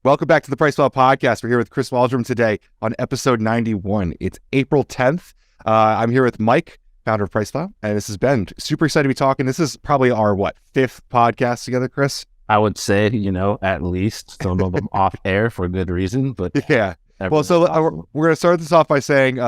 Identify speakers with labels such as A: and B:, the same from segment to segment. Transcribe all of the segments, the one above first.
A: Welcome back to the PricePlow podcast. We're here with Chris Waldrum today on episode 91. It's April 10th. I'm here with Mike, founder of PricePlow, and this is Ben. Super excited to be talking. This is probably our, fifth podcast together, Chris?
B: I would say, at least some of them off air for good reason, but
A: yeah. Well, so we're going to start this off by saying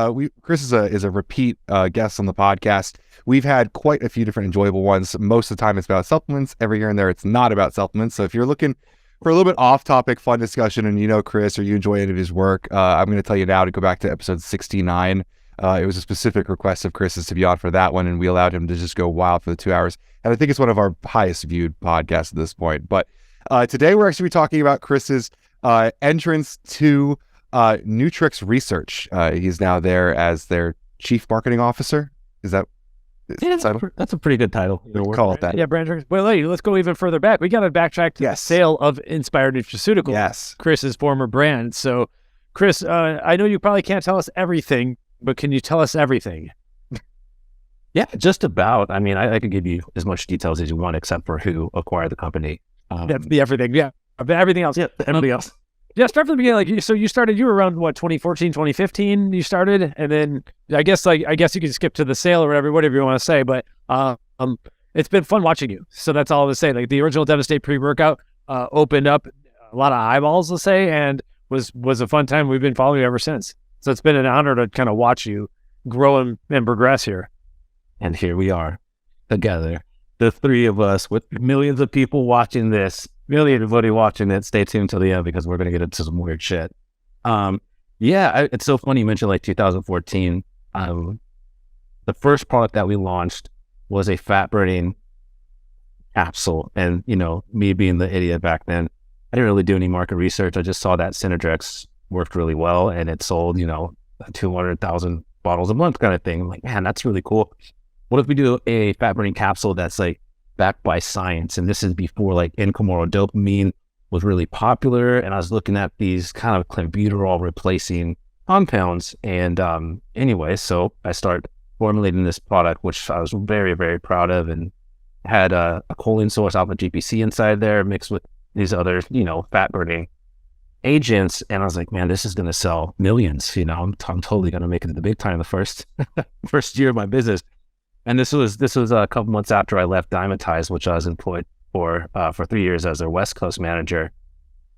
A: Chris is a repeat guest on the podcast. We've had quite a few different enjoyable ones. Most of the time it's about supplements. Every here and there it's not about supplements. So if you're looking for a little bit off-topic fun discussion and Chris or you enjoy any of his work, I'm going to tell you now to go back to episode 69. It was a specific request of Chris's to be on for that one, and we allowed him to just go wild for the 2 hours. And I think it's one of our highest viewed podcasts at this point. But today we're actually talking about Chris's entrance to Nutrex Research. He's now there as their chief marketing officer. Is that?
B: That's a pretty good title.
A: Call it that.
C: Yeah, brand. Well, let's go even further back. We got to backtrack to the sale of Inspired Nutraceuticals.
A: Yes.
C: Chris's former brand. So, Chris, I know you probably can't tell us everything, but can you tell us everything?
B: Yeah, just about. I mean, I could give you as much details as you want, except for who acquired the company.
C: Everything. Yeah. Everything else.
B: Yeah, everything else.
C: Yeah, start from the beginning. So you were around 2014, 2015 you started, and then I guess you can skip to the sale or whatever you want to say, but it's been fun watching you. So that's all I was saying. Like the original Devastate pre-workout opened up a lot of eyeballs, let's say, and was a fun time. We've been following you ever since. So it's been an honor to kind of watch you grow and progress here.
B: And here we are together, the three of us with millions of people watching this. Really, everybody watching it, stay tuned till the end because we're going to get into some weird shit. It's so funny you mentioned 2014. The first product that we launched was a fat burning capsule. And, me being the idiot back then, I didn't really do any market research. I just saw that Synergism worked really well and it sold, 200,000 bottles a month kind of thing. I'm like, man, that's really cool. What if we do a fat burning capsule that's backed by science? And this is before income or dopamine was really popular. And I was looking at these kind of clenbuterol replacing compounds. And anyway, so I started formulating this product, which I was very, very proud of, and had a choline source alpha GPC inside there mixed with these other, fat burning agents. And I was like, man, this is going to sell millions. I'm totally going to make it to the big time the first year of my business. And this was a couple months after I left Dymatize, which I was employed for 3 years as their West Coast manager.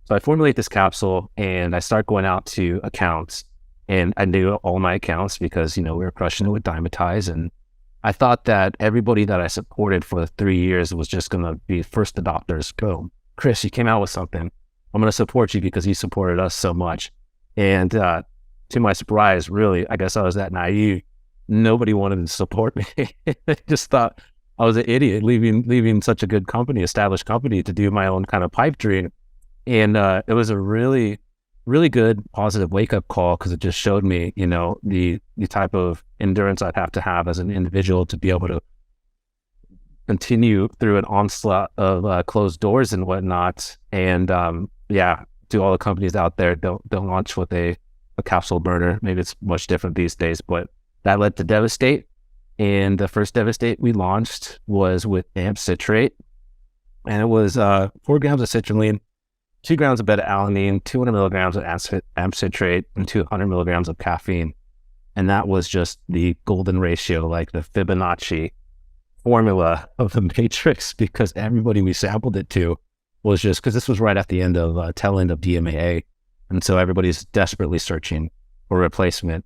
B: So I formulate this capsule and I start going out to accounts, and I knew all my accounts because, we were crushing it with Dymatize. And I thought that everybody that I supported for the 3 years was just going to be first adopters. Go, Chris, you came out with something. I'm going to support you because you supported us so much. And to my surprise, really, I guess I was that naive. Nobody wanted to support me. They just thought I was an idiot leaving such a good company, established company, to do my own kind of pipe dream. And it was a really, really good positive wake-up call because it just showed me, the type of endurance I'd have to have as an individual to be able to continue through an onslaught of closed doors and whatnot. And to all the companies out there, don't launch with a capsule burner. Maybe it's much different these days, but that led to Devastate. And the first Devastate we launched was with amp citrate. And it was 4 grams of citrulline, 2 grams of beta-alanine, 200 milligrams of amp citrate, and 200 milligrams of caffeine. And that was just the golden ratio, like the Fibonacci formula of the matrix, because everybody we sampled it to was just, because this was right at the tail end of DMAA. And so everybody's desperately searching for replacement.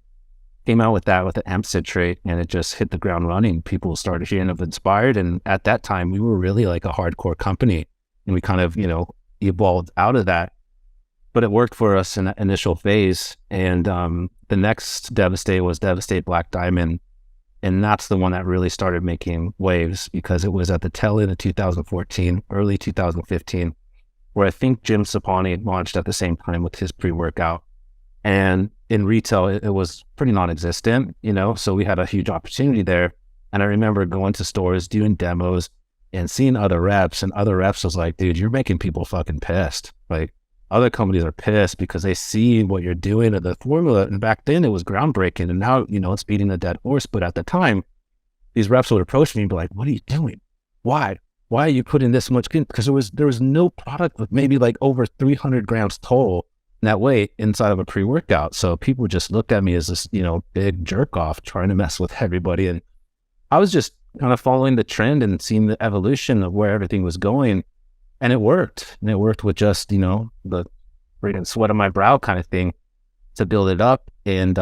B: Came out with that with the amp citrate, and it just hit the ground running. People started hearing of Inspired, and at that time we were really like a hardcore company, and we kind of evolved out of that. But it worked for us in that initial phase. And the next Devastate was Devastate Black Diamond, and that's the one that really started making waves because it was at the tail end of 2014, early 2015, where I think Jim Sapani launched at the same time with his pre-workout. And in retail, it was pretty non-existent, so we had a huge opportunity there. And I remember going to stores, doing demos, and seeing other reps, and other reps was like, dude, you're making people fucking pissed. Like, other companies are pissed because they see what you're doing to the formula. And back then it was groundbreaking, and now, it's beating a dead horse. But at the time, these reps would approach me and be like, what are you doing? Why? why are you putting this much in? Because there was no product with maybe like over 300 grams total in that weight inside of a pre-workout. So people just looked at me as this, big jerk off trying to mess with everybody. And I was just kind of following the trend and seeing the evolution of where everything was going. And it worked. And it worked with just, the freaking sweat on my brow kind of thing to build it up. And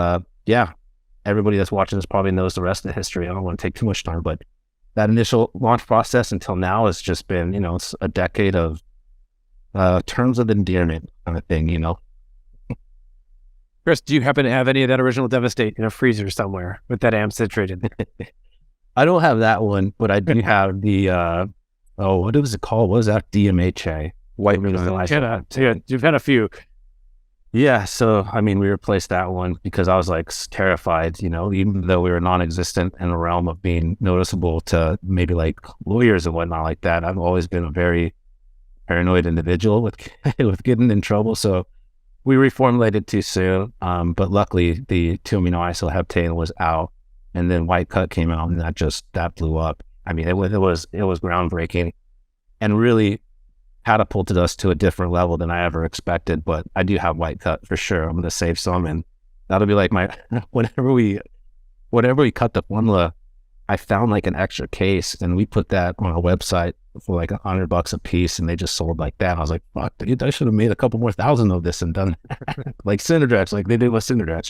B: everybody that's watching this probably knows the rest of the history. I don't want to take too much time, but that initial launch process until now has just been, it's a decade of terms of endearment kind of thing,
C: Chris, do you happen to have any of that original Devastate in a freezer somewhere with that amp citrate in?
B: I don't have that one, but I do have the, what was it called? What was that? DMHA.
C: White. You've had a few.
B: Yeah. So, we replaced that one because I was like terrified, even though we were non-existent in the realm of being noticeable to maybe like lawyers and whatnot like that. I've always been a very paranoid individual with getting in trouble. So we reformulated too soon. But luckily the 2-amino-isoheptane was out, and then White Cut came out, and that blew up. It was groundbreaking and really catapulted us to a different level than I ever expected. But I do have White Cut for sure. I'm going to save some, and that'll be like whenever we cut the formula, I found like an extra case, and we put that on our website for like $100 a piece, and they just sold like that. I was like, fuck, dude, I should have made a couple more thousand of this and done like Synergex, like they did with Synergex,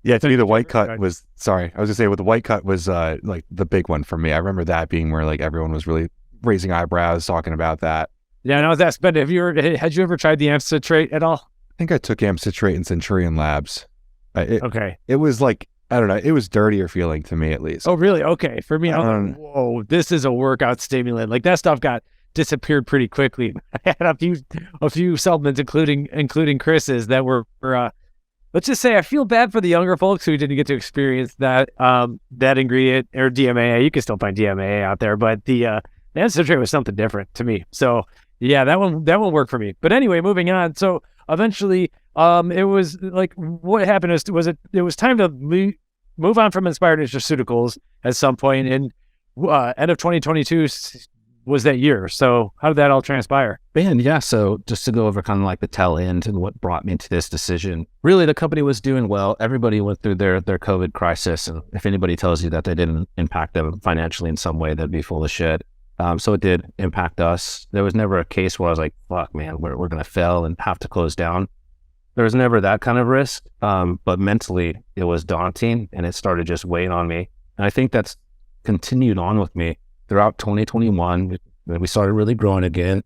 A: Yeah, to me, the White Cut was, sorry, I was gonna say, with the White Cut was like the big one for me. I remember that being where like everyone was really raising eyebrows talking about that.
C: Yeah, and I was asked, Ben, had you ever tried the amp citrate at all?
A: I think I took amp citrate in Centurion Labs.
C: Okay.
A: It was like, I don't know, it was dirtier feeling to me at least.
C: Oh, really? Okay. For me, I was like, whoa, this is a workout stimulant. Like that stuff disappeared pretty quickly. I had a few supplements, including Chris's, that were let's just say I feel bad for the younger folks who didn't get to experience that ingredient or DMAA. You can still find DMAA out there, but the citrate was something different to me. So yeah, that one worked for me. But anyway, moving on. So eventually, it was like, what happened was it was time to move on from Inspired Nutraceuticals at some point, and end of 2022 was that year. So how did that all transpire?
B: Man, yeah. So just to go over kind of like the tail end and what brought me to this decision, really the company was doing well. Everybody went through their COVID crisis. And if anybody tells you that they didn't impact them financially in some way, that'd be full of shit. So it did impact us. There was never a case where I was like, fuck, man, we're going to fail and have to close down. There was never that kind of risk. But mentally it was daunting, and it started just weighing on me. And I think that's continued on with me throughout 2021. We started really growing again,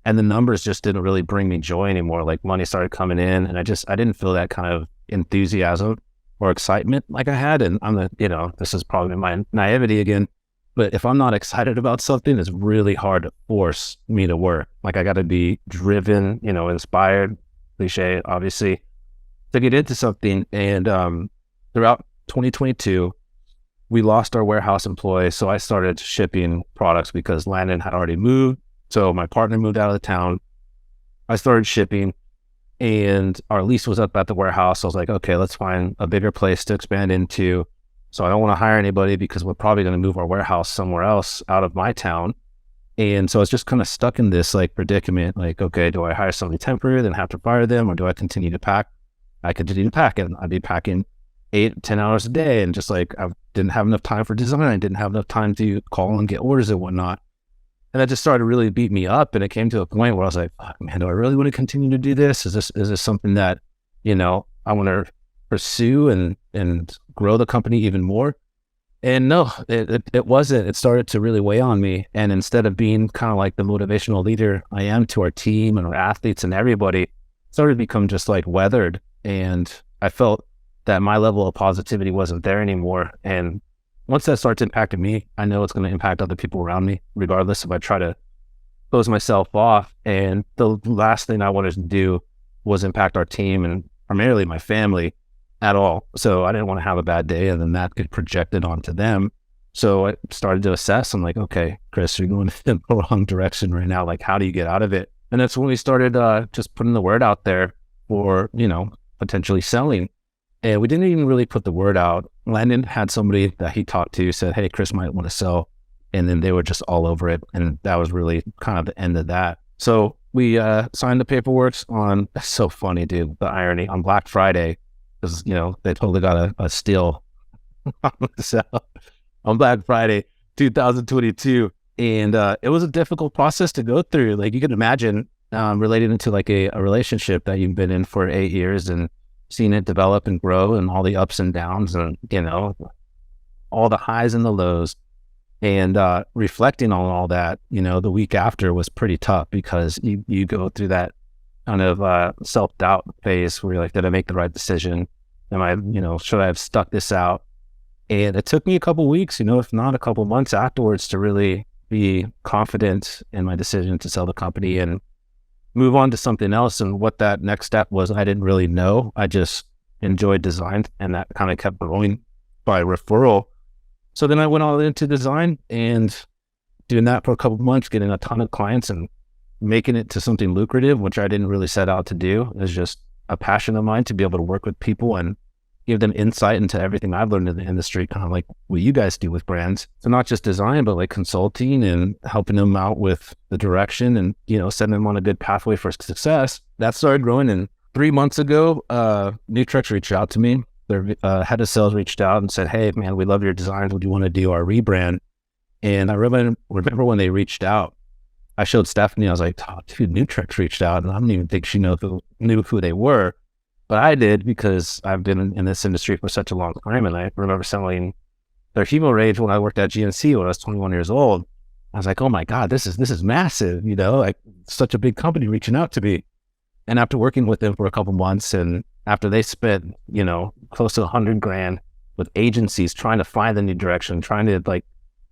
B: and the numbers just didn't really bring me joy anymore. Like money started coming in, and I didn't feel that kind of enthusiasm or excitement like I had. And this is probably my naivety again, but if I'm not excited about something, it's really hard to force me to work. Like I got to be driven, inspired, cliche, obviously, to get into something. And throughout 2022, we lost our warehouse employee. So I started shipping products because Landon had already moved. So my partner moved out of the town. I started shipping, and our lease was up at the warehouse. I was like, okay, let's find a bigger place to expand into. So I don't want to hire anybody because we're probably going to move our warehouse somewhere else out of my town. And so I was just kind of stuck in this like predicament. Like, okay, do I hire somebody temporary, then have to fire them? Or do I continue to pack? I continue to pack, and I'd be packing 8-10 hours a day. And just like, I didn't have enough time for design. I didn't have enough time to call and get orders and whatnot. And that just started to really beat me up. And it came to a point where I was like, fuck, man, do I really want to continue to do this? Is this something that, I want to pursue and grow the company even more? And no, it wasn't. It started to really weigh on me. And instead of being kind of like the motivational leader I am to our team and our athletes and everybody, it started to become just like weathered. And I felt that my level of positivity wasn't there anymore. And once that starts impacting me, I know it's going to impact other people around me, regardless if I try to close myself off. And the last thing I wanted to do was impact our team and primarily my family at all. So I didn't want to have a bad day, and then that get projected onto them. So I started to assess. I'm like, okay, Chris, you're going in the wrong direction right now. Like, how do you get out of it? And that's when we started just putting the word out there for, potentially selling. And we didn't even really put the word out. Landon had somebody that he talked to said, hey, Chris might want to sell and then they were just all over it. And that was really kind of the end of that. So we signed the paperwork on, it's so funny, dude, the irony, on Black Friday, because, you know, they totally got a steal on Black Friday 2022. And it was a difficult process to go through. Like, you can imagine relating it to like a relationship that you've been in for 8 years and seeing it develop and grow and all the ups and downs and, you know, all the highs and the lows. And reflecting on all that, you know, the week after was pretty tough because you go through that kind of self-doubt phase where you're like, did I make the right decision? Am I, you know, should I have stuck this out? And it took me a couple weeks, you know, if not a couple months afterwards, to really be confident in my decision to sell the company and move on to something else. And what that next step was, I didn't really know. I just enjoyed design, and that kind of kept growing by referral. So then I went all into design and doing that for a couple of months, getting a ton of clients and making it to something lucrative, which I didn't really set out to do. It was just a passion of mine to be able to work with people and give them insight into everything I've learned in the industry, kind of like what you guys do with brands. So not just design, but like consulting and helping them out with the direction and, you know, setting them on a good pathway for success. That started growing. And 3 months ago, Nutrex reached out to me. Their head of sales reached out and said, hey, man, we love your designs. Would you want to do our rebrand? And I remember when they reached out, I showed Stephanie, I was like, oh, dude, Nutrex reached out, and I don't even think she knew who they were. But I did, because I've been in this industry for such a long time. And I remember selling their Hemo Rage when I worked at GNC when I was 21 years old. I was like, oh my God, this is massive, you know, like such a big company reaching out to me. And after working with them for a couple months, and after they spent, you know, close to $100,000 with agencies trying to find the new direction, trying to like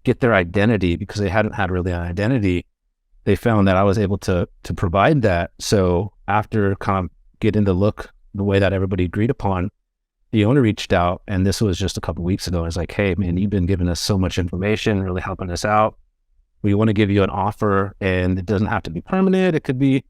B: get their identity, because they hadn't had really an identity, they found that I was able to provide that. So after kind of getting to look the way that everybody agreed upon, the owner reached out, and this was just a couple of weeks ago. I was like, hey man, you've been giving us so much information, really helping us out. We want to give you an offer, and it doesn't have to be permanent. It could be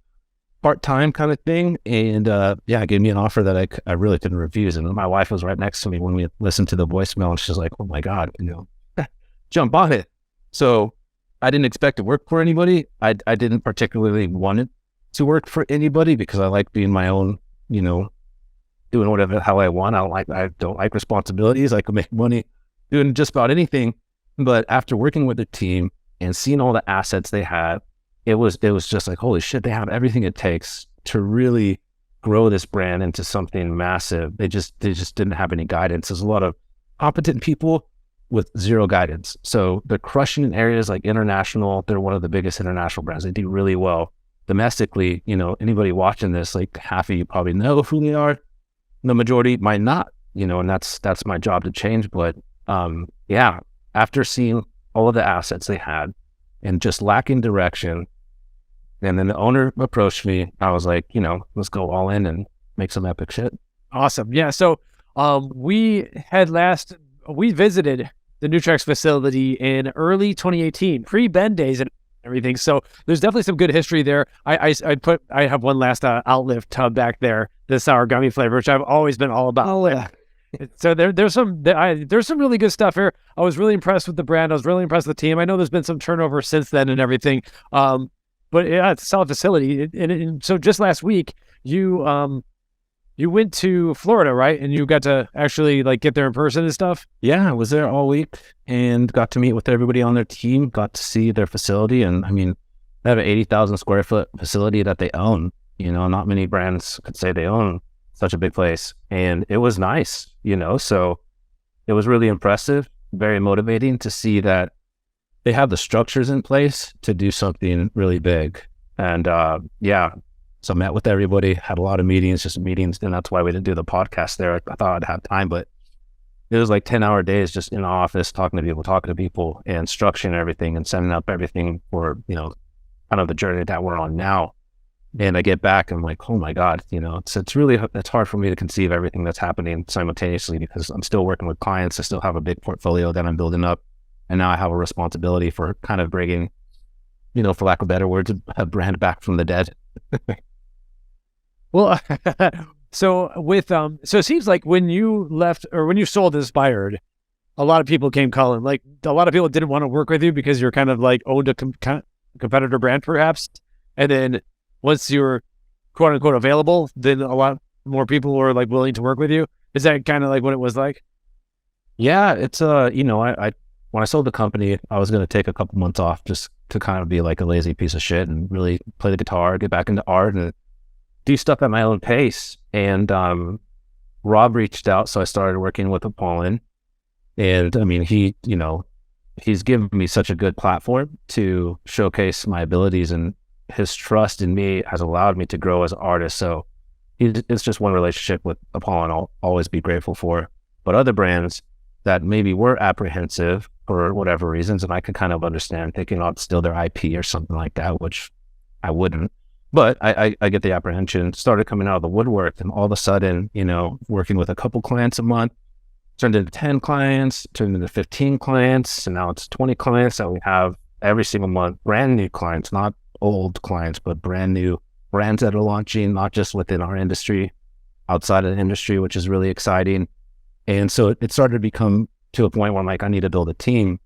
B: part-time kind of thing. And yeah, gave me an offer that I really couldn't refuse. And my wife was right next to me when we listened to the voicemail, and she's like, oh my God, you know, jump on it. So I didn't expect to work for anybody. I didn't particularly want it to work for anybody, because I like being my own, you know, doing whatever, how I want. I don't like responsibilities. I can make money doing just about anything. But after working with the team and seeing all the assets they had, it was just like, holy shit, they have everything it takes to really grow this brand into something massive. They just didn't have any guidance. There's a lot of competent people with zero guidance. So they're crushing in areas like international. They're one of the biggest international brands. They do really well. Domestically, you know, anybody watching this, like half of you probably know who they are. The majority might not, you know, and that's my job to change. But yeah, after seeing all of the assets they had and just lacking direction, and then the owner approached me, I was like, you know, let's go all in and make some epic shit.
C: Awesome. Yeah. So we visited the Nutrex facility in early 2018, pre-Ben days and everything. So there's definitely some good history there. I have one last Outlive tub back there, the sour gummy flavor, which I've always been all about. Oh, yeah. So there's some really good stuff here. I was really impressed with the brand. I was really impressed with the team. I know there's been some turnover since then and everything. But yeah, it's a solid facility. And so just last week, you went to Florida, right? And you got to actually like get there in person and stuff?
B: Yeah, I was there all week and got to meet with everybody on their team, got to see their facility. And I mean, they have an 80,000 square foot facility that they own. You know, not many brands could say they own such a big place. And it was nice, you know, so it was really impressive, very motivating to see that they have the structures in place to do something really big. And yeah, so I met with everybody, had a lot of meetings, and that's why we didn't do the podcast there. I thought I'd have time, but it was like 10-hour days just in the office, talking to people and structuring everything and setting up everything for, you know, kind of the journey that we're on now. And I get back, I'm like, oh my God, you know, it's hard for me to conceive everything that's happening simultaneously, because I'm still working with clients. I still have a big portfolio that I'm building up. And now I have a responsibility for kind of bringing, you know, for lack of better words, a brand back from the dead.
C: Well, so it seems like when you left, or when you sold Inspired, a lot of people came calling. Like a lot of people didn't want to work with you because you're kind of like owned a competitor brand, perhaps. And then once you're quote unquote available, then a lot more people were like willing to work with you. Is that kind of like what it was like?
B: Yeah, it's you know, I when I sold the company, I was going to take a couple months off just to kind of be like a lazy piece of shit and really play the guitar, get back into art, and do stuff at my own pace. And Rob reached out, so I started working with Apollon. And I mean, he, you know, he's given me such a good platform to showcase my abilities, and his trust in me has allowed me to grow as an artist. So it's just one relationship with Apollon I'll always be grateful for. But other brands that maybe were apprehensive for whatever reasons, and I could kind of understand thinking I'd steal their IP or something like that, which I wouldn't. But I get the apprehension, started coming out of the woodwork, and all of a sudden, you know, working with a couple clients a month, turned into 10 clients, turned into 15 clients, and now it's 20 clients that we have every single month, brand new clients, not old clients, but brand new brands that are launching, not just within our industry, outside of the industry, which is really exciting. And so it started to become to a point where I'm like, I need to build a team.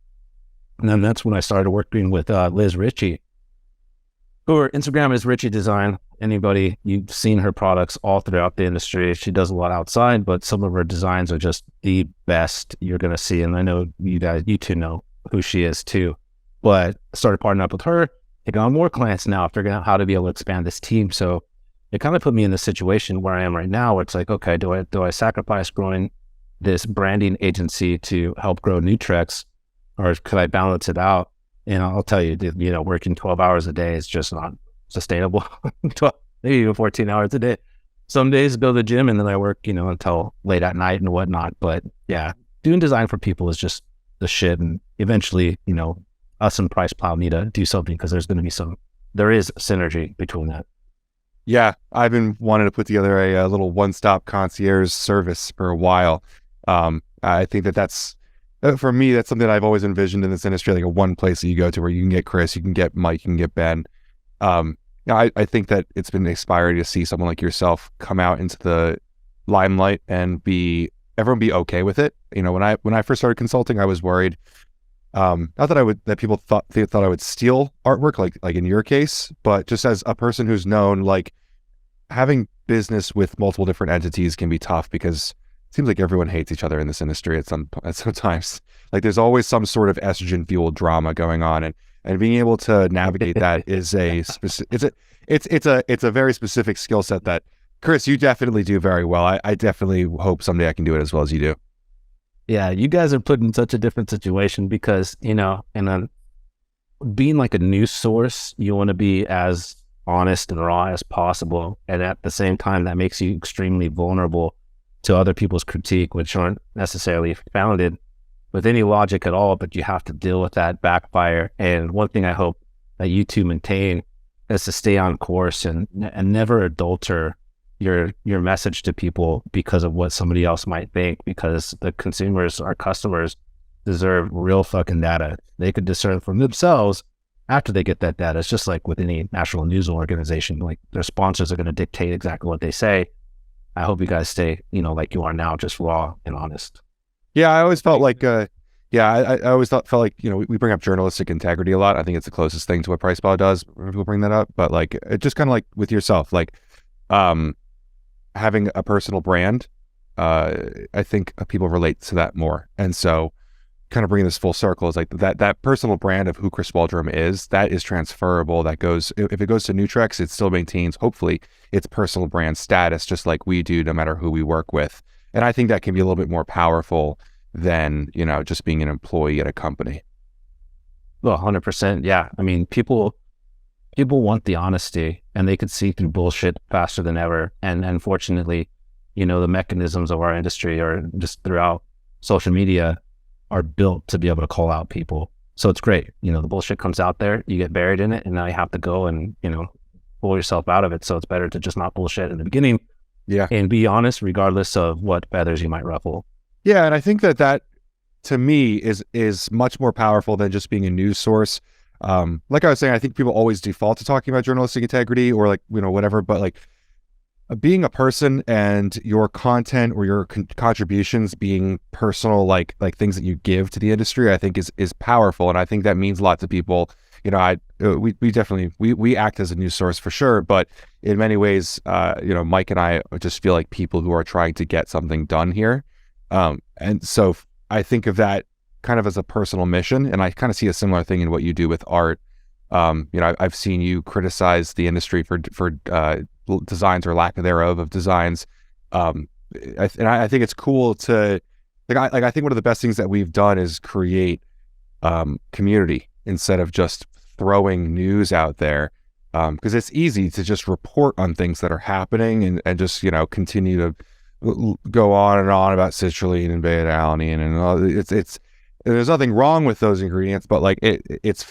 B: And then that's when I started working with Liz Ritchie, who her Instagram is Ritchie Design. Anybody, you've seen her products all throughout the industry. She does a lot outside, but some of her designs are just the best you're going to see. And I know you two know who she is too. But I started partnering up with her, taking on more clients now, figuring out how to be able to expand this team. So it kind of put me in the situation where I am right now, where it's like, okay, do I sacrifice growing this branding agency to help grow Nutrex, or could I balance it out? And I'll tell you, you know, working 12 hours a day is just not sustainable. 12, maybe even 14 hours a day. Some days go to the gym and then I work, you know, until late at night and whatnot. But yeah, doing design for people is just the shit. And eventually, you know, us and PricePlow need to do something, because there is synergy between that.
A: Yeah, I've been wanting to put together a little one-stop concierge service for a while. I think that's for me, that's something I've always envisioned in this industry, like a one place that you go to where you can get Chris, you can get Mike, you can get Ben. I think that it's been inspiring to see someone like yourself come out into the limelight and everyone be okay with it. You know, when I first started consulting, I was worried, not that people thought I would steal artwork, like in your case, but just as a person who's known, like having business with multiple different entities can be tough, because it seems like everyone hates each other in this industry at sometimes. Like there's always some sort of estrogen fueled drama going on, and being able to navigate that is it's a very specific skill set that, Chris, you definitely do very well. I definitely hope someday I can do it as well as you do.
B: Yeah, you guys are put in such a different situation because, you know, and being like a news source, you want to be as honest and raw as possible. And at the same time, that makes you extremely vulnerable to other people's critique, which aren't necessarily founded with any logic at all, but you have to deal with that backfire. And one thing I hope that you two maintain is to stay on course and never adulter your message to people because of what somebody else might think, because the consumers, our customers, deserve real fucking data. They could discern from themselves after they get that data. It's just like with any national news organization, like their sponsors are going to dictate exactly what they say. I hope you guys stay, you know, like you are now, just raw and honest.
A: Yeah, I always felt like, I always felt like, you know, we bring up journalistic integrity a lot. I think it's the closest thing to what PricePlow does when people bring that up. But like, it just kind of like with yourself, like having a personal brand, I think people relate to that more. And so kind of bringing this full circle is like that personal brand of who Chris Waldrum is, that is transferable. That goes, if it goes to Nutrex, it still maintains, hopefully, its personal brand status, just like we do, no matter who we work with. And I think that can be a little bit more powerful than, you know, just being an employee at a company.
B: Well, 100%. Yeah. I mean, people want the honesty, and they could see through bullshit faster than ever. And unfortunately, you know, the mechanisms of our industry, or just throughout social media, are built to be able to call out people. So it's great. You know, the bullshit comes out there, you get buried in it, and now you have to go and, you know, pull yourself out of it. So it's better to just not bullshit in the beginning.
A: Yeah.
B: And be honest, regardless of what feathers you might ruffle.
A: Yeah. And I think that to me is much more powerful than just being a news source. Like I was saying, I think people always default to talking about journalistic integrity or like, you know, whatever, but like being a person and your content or your contributions being personal, like things that you give to the industry, I think is powerful, and I think that means a lot to people. We definitely we act as a news source for sure, but in many ways, Mike and I just feel like people who are trying to get something done here, and so I think of that kind of as a personal mission, and I kind of see a similar thing in what you do with art. I've seen you criticize the industry for designs or lack thereof of designs. I think it's cool to I think one of the best things that we've done is create community instead of just throwing news out there, because it's easy to just report on things that are happening and just continue to go on and on about citrulline and beta-alanine and all. It's there's nothing wrong with those ingredients, but like it's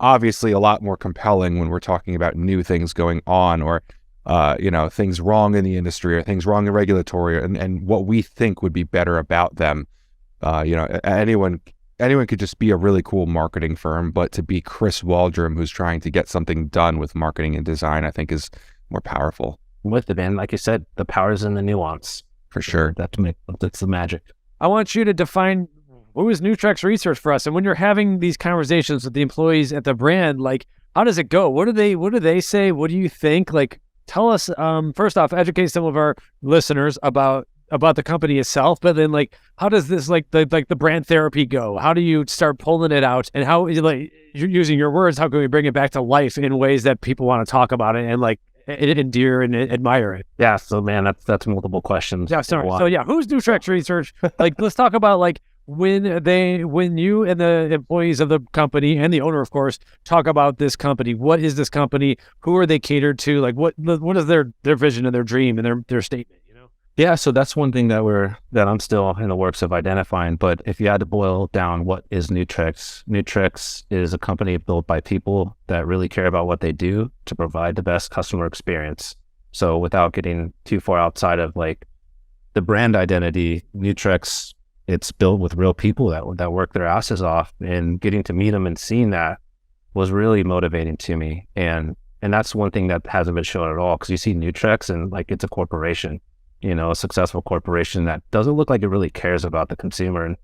A: obviously a lot more compelling when we're talking about new things going on, or things wrong in the industry, or things wrong in regulatory, and what we think would be better about them. Anyone could just be a really cool marketing firm, but to be Chris Waldrum, who's trying to get something done with marketing and design, I think is more powerful.
B: With it, man, like you said, the power is in the nuance.
A: For sure.
B: That's the magic.
C: I want you to define what was Nutrex Research for us, and when you're having these conversations with the employees at the brand, like, how does it go? What do they say? What do you think? Like, tell us, first off, educate some of our listeners about the company itself, but then, like, how does this, the brand therapy go? How do you start pulling it out, and how, like, you're using your words, how can we bring it back to life in ways that people want to talk about it and like endear and admire it?
B: Yeah, so man, that's multiple questions.
C: Yeah, sorry. So yeah, who's Nutrex Research? Like, let's talk about like when you and the employees of the company and the owner, of course, talk about this company. What is this company? Who are they catered to? Like, what is their vision and their dream and their statement?
B: Yeah, so that's one thing that I'm still in the works of identifying. But if you had to boil down what is Nutrex, Nutrex is a company built by people that really care about what they do to provide the best customer experience. So without getting too far outside of like the brand identity, Nutrex, it's built with real people that work their asses off, and getting to meet them and seeing that was really motivating to me. And that's one thing that hasn't been shown at all, because you see Nutrex and like it's a corporation. A successful corporation that doesn't look like it really cares about the consumer. And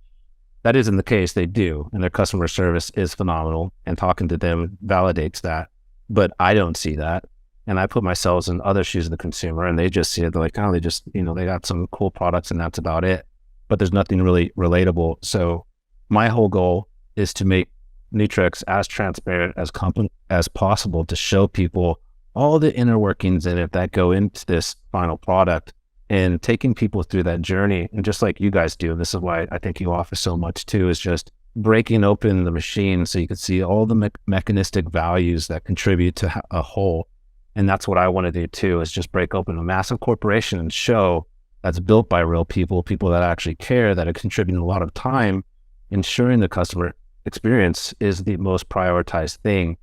B: that isn't the case. They do. And their customer service is phenomenal. And talking to them validates that. But I don't see that. And I put myself in other shoes of the consumer, and they just see it. They're like, oh, they just, they got some cool products and that's about it. But there's nothing really relatable. So my whole goal is to make Nutrex as transparent as possible, to show people all the inner workings in it that go into this final product, and taking people through that journey. And just like you guys do, and this is why I think you offer so much too, is just breaking open the machine so you can see all the mechanistic values that contribute to a whole. And that's what I want to do too, is just break open a massive corporation and show that's built by real people that actually care, that are contributing a lot of time. Ensuring the customer experience is the most prioritized thing.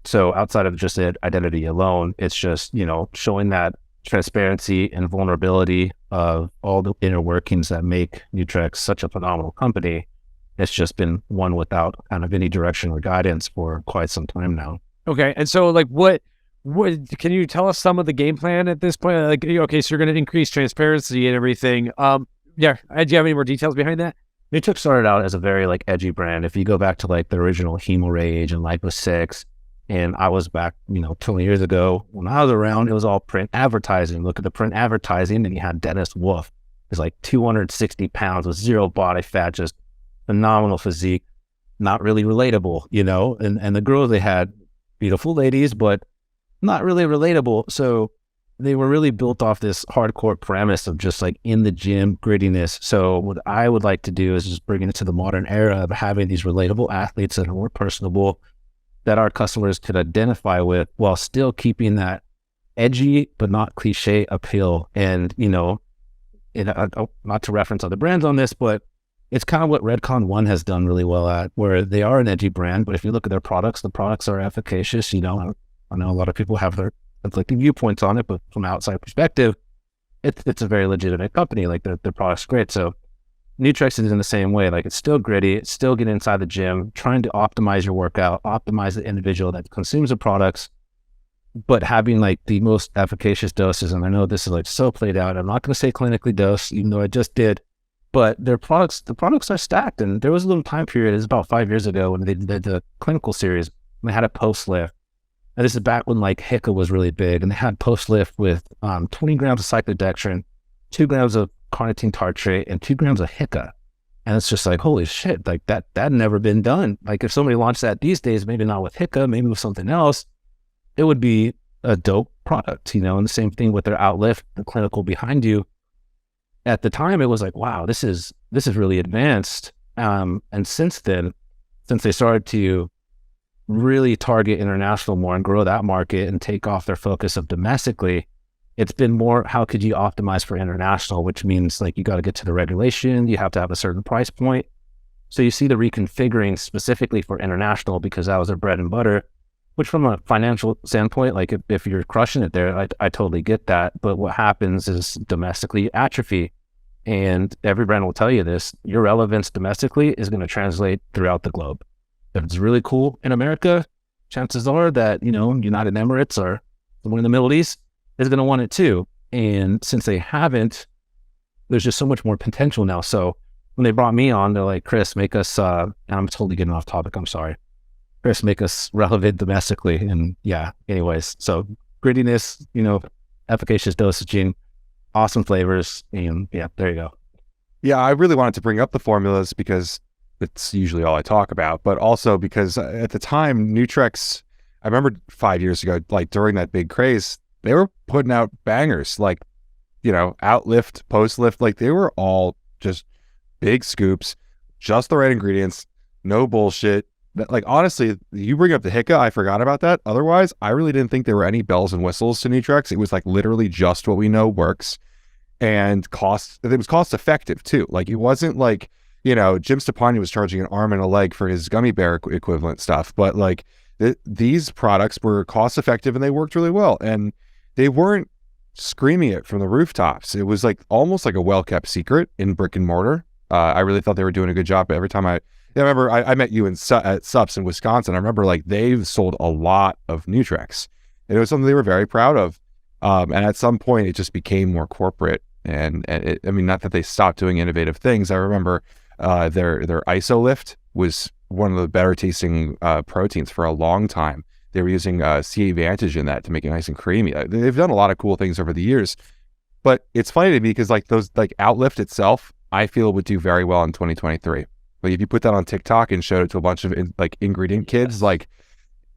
B: So outside of just the identity alone, it's just, showing that transparency and vulnerability of all the inner workings that make Nutrex such a phenomenal company. It's just been one without kind of any direction or guidance for quite some time now.
C: Okay. And so like what can you tell us some of the game plan at this point? Like, okay, so you're going to increase transparency and everything. Yeah. Do you have any more details behind that?
B: Nutrex started out as a very like edgy brand. If you go back to like the original Hemorrhage and Lipo 6, and I was back, 20 years ago when I was around, it was all print advertising. Look at the print advertising, and you had Dennis Wolf. He's like 260 pounds with zero body fat, just phenomenal physique, not really relatable, and the girls they had, beautiful ladies, but not really relatable. So they were really built off this hardcore premise of just like in the gym grittiness. So what I would like to do is just bring it to the modern era of having these relatable athletes that are more personable, that our customers could identify with, while still keeping that edgy but not cliche appeal. And not to reference other brands on this, but it's kind of what Redcon 1 has done really well at, where they are an edgy brand, but if you look at their products, the products are efficacious. I know a lot of people have their conflicting viewpoints on it, but from an outside perspective, it's a very legitimate company. Like their product's great. So Nutrex is in the same way. Like, it's still gritty. It's still getting inside the gym, trying to optimize your workout, optimize the individual that consumes the products, but having like the most efficacious doses, and I know this is like so played out. I'm not going to say clinically dosed, even though I just did, but the products are stacked. And there was a little time period, it was about 5 years ago when they did the clinical series, and they had a post lift. And this is back when like HICA was really big, and they had post lift with 20 grams of cyclodextrin, 2 grams of carnitine tartrate, and 2 grams of HICA. And it's just like, holy shit, like that never been done. Like if somebody launched that these days, maybe not with HICA, maybe with something else, it would be a dope product, and the same thing with their outlift, the clinical behind you. At the time, it was like, wow, this is really advanced. And since then, since they started to really target international more and grow that market and take off their focus of domestically, it's been more, how could you optimize for international, which means like you got to get to the regulation, you have to have a certain price point. So you see the reconfiguring specifically for international because that was their bread and butter, which from a financial standpoint, like if you're crushing it there, I totally get that. But what happens is domestically you atrophy. And every brand will tell you this, your relevance domestically is going to translate throughout the globe. If it's really cool in America, chances are that, United Emirates or someone in the Middle East is going to want it too. And since they haven't, there's just so much more potential now. So when they brought me on, they're like, Chris, make us, and I'm totally getting off topic, I'm sorry. Chris, make us relevant domestically. And yeah, anyways, so grittiness, efficacious dosaging, awesome flavors, and yeah, there you go.
A: Yeah, I really wanted to bring up the formulas because it's usually all I talk about, but also because at the time, Nutrex, I remember 5 years ago, like during that big craze, they were putting out bangers, like, outlift, post lift, like they were all just big scoops, just the right ingredients, no bullshit. Like, honestly, you bring up the HICA, I forgot about that. Otherwise, I really didn't think there were any bells and whistles to Nutrex. It was like literally just what we know works, and it was cost effective too. Like it wasn't like, Jim Stepani was charging an arm and a leg for his gummy bear equivalent stuff, but like these products were cost effective and they worked really well, and they weren't screaming it from the rooftops. It was like almost like a well-kept secret in brick and mortar. I really thought they were doing a good job. But every time I remember I met you at Sups in Wisconsin. I remember like they've sold a lot of Nutrex. And it was something they were very proud of. And at some point it just became more corporate. And not that they stopped doing innovative things. I remember their IsoLift was one of the better tasting proteins for a long time. They were using C Advantage in that to make it nice and creamy. They've done a lot of cool things over the years. But it's funny to me because like those, like Outlift itself, I feel would do very well in 2023. Like if you put that on TikTok and showed it to a bunch of ingredient kids, like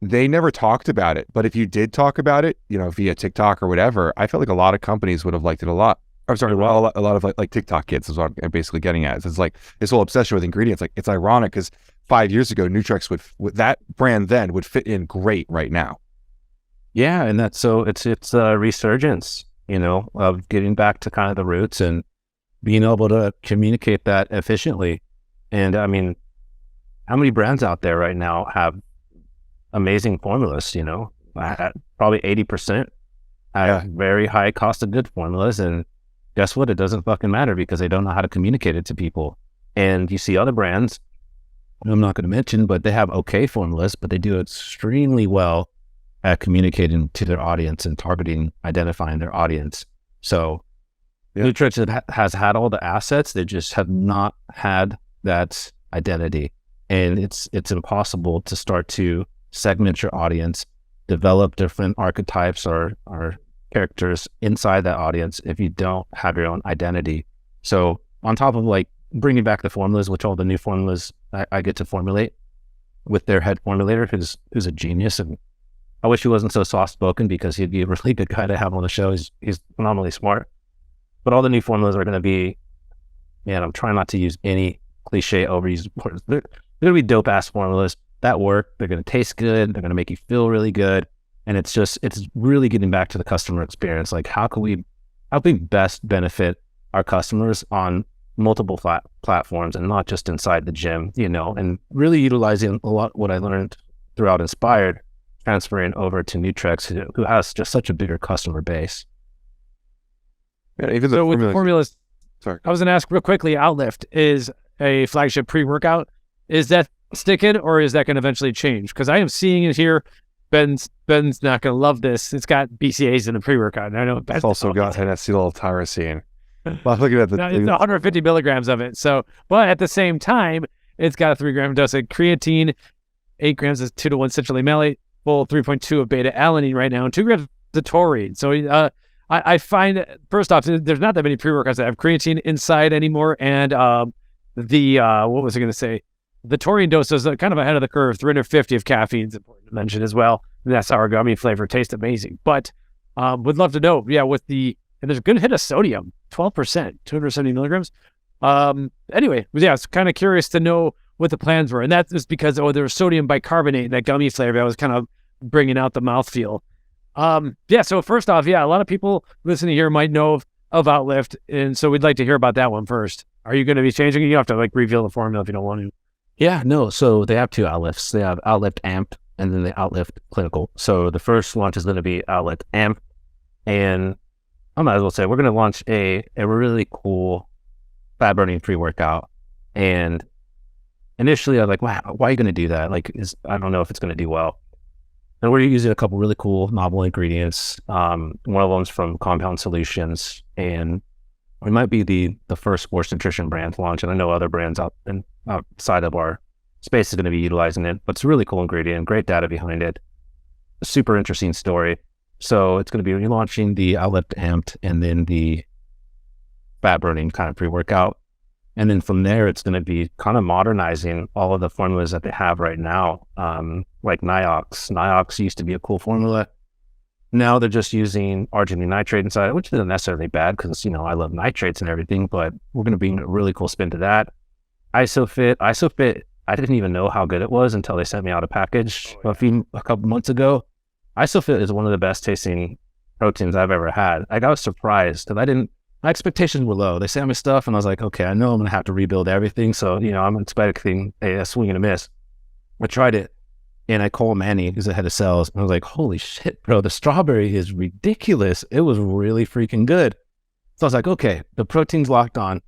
A: they never talked about it. But if you did talk about it, via TikTok or whatever, I felt like a lot of companies would have liked it a lot. I'm sorry, well, a lot of like TikTok kids is what I'm basically getting at. It's like this whole obsession with ingredients. Like it's ironic because 5 years ago, Nutrex would that brand then would fit in great right now.
B: Yeah, and that's so it's a resurgence, of getting back to kind of the roots and being able to communicate that efficiently. And I mean, how many brands out there right now have amazing formulas? Probably 80% have very high cost of good formulas, and guess what? It doesn't fucking matter because they don't know how to communicate it to people. And you see other brands, I'm not going to mention, but they have okay formulas, but they do extremely well at communicating to their audience and targeting, identifying their audience. So Nutrex has had all the assets. They just have not had that identity. And it's impossible to start to segment your audience, develop different archetypes or characters inside that audience if you don't have your own identity. So on top of like bringing back the formulas, which all the new formulas I get to formulate with their head formulator, who's a genius, and I wish he wasn't so soft-spoken because he'd be a really good guy to have on the show. He's phenomenally smart. But all the new formulas are going to be, man, I'm trying not to use any cliche overused words. They're going to be dope-ass formulas that work. They're going to taste good. They're going to make you feel really good. And it's really getting back to the customer experience. Like how can we best benefit our customers on multiple platforms and not just inside the gym, and really utilizing a lot what I learned throughout Inspired, transferring over to Nutrex, who has just such a bigger customer base.
A: Yeah, even
C: so with the formulas,
A: sorry,
C: I was going to ask real quickly, Outlift is a flagship pre-workout. Is that sticking or is that going to eventually change? Because I am seeing it here Ben's not going to love this. It's got BCAAs in the pre-workout. And I know
A: It's also got an acetyltyrosine. Well, looking at
C: no, it's 150 milligrams of it. So, but at the same time, it's got a 3 gram dose of creatine, 8 grams of 2-to-1 citrulline malate, full 3.2 of beta alanine right now, and 2 grams of taurine. So I find, first off, there's not that many pre-workouts that have creatine inside anymore. And what was I going to say? The taurine dose is kind of ahead of the curve. 350 of caffeine is important to mention as well. And that sour gummy flavor tastes amazing. But would love to know, and there's a good hit of sodium, 12%, 270 milligrams. Anyway, I was kind of curious to know what the plans were. And that is because, there was sodium bicarbonate in that gummy flavor that was kind of bringing out the mouthfeel. So first off, a lot of people listening here might know of Outlift. And so we'd like to hear about that one first. Are you going to be changing it? You don't have to reveal the formula if you don't want to.
B: Yeah, no. So they have 2 Outlifts. They have Outlift Amp and then the Outlift Clinical. So the first launch is going to be Outlift Amp. And I might as well say we're going to launch a really cool fat burning pre-workout. And initially I was like, wow, why are you going to do that? I don't know if it's going to do well. And we're using a couple really cool novel ingredients. One of them's from Compound Solutions, and we might be the first sports nutrition brand to launch. And I know other brands outside of our space is going to be utilizing it, but it's a really cool ingredient, great data behind it, a super interesting story. So it's going to be relaunching the Outlift Amped and then the fat burning kind of pre-workout. And then from there, it's going to be kind of modernizing all of the formulas that they have right now, like Niox. Niox used to be a cool formula. Now they're just using arginine nitrate inside, which isn't necessarily bad because, I love nitrates and everything, but we're going to bring a really cool spin to that. ISOFIT, I didn't even know how good it was until they sent me out a package a couple months ago. ISOFIT is one of the best tasting proteins I've ever had. I was surprised because my expectations were low. They sent me stuff and I was like, okay, I know I'm going to have to rebuild everything. So, I'm expecting a swing and a miss. I tried it and I called Manny, who's the head of sales, and I was like, holy shit, bro, the strawberry is ridiculous. It was really freaking good. So I was like, okay, the protein's locked on.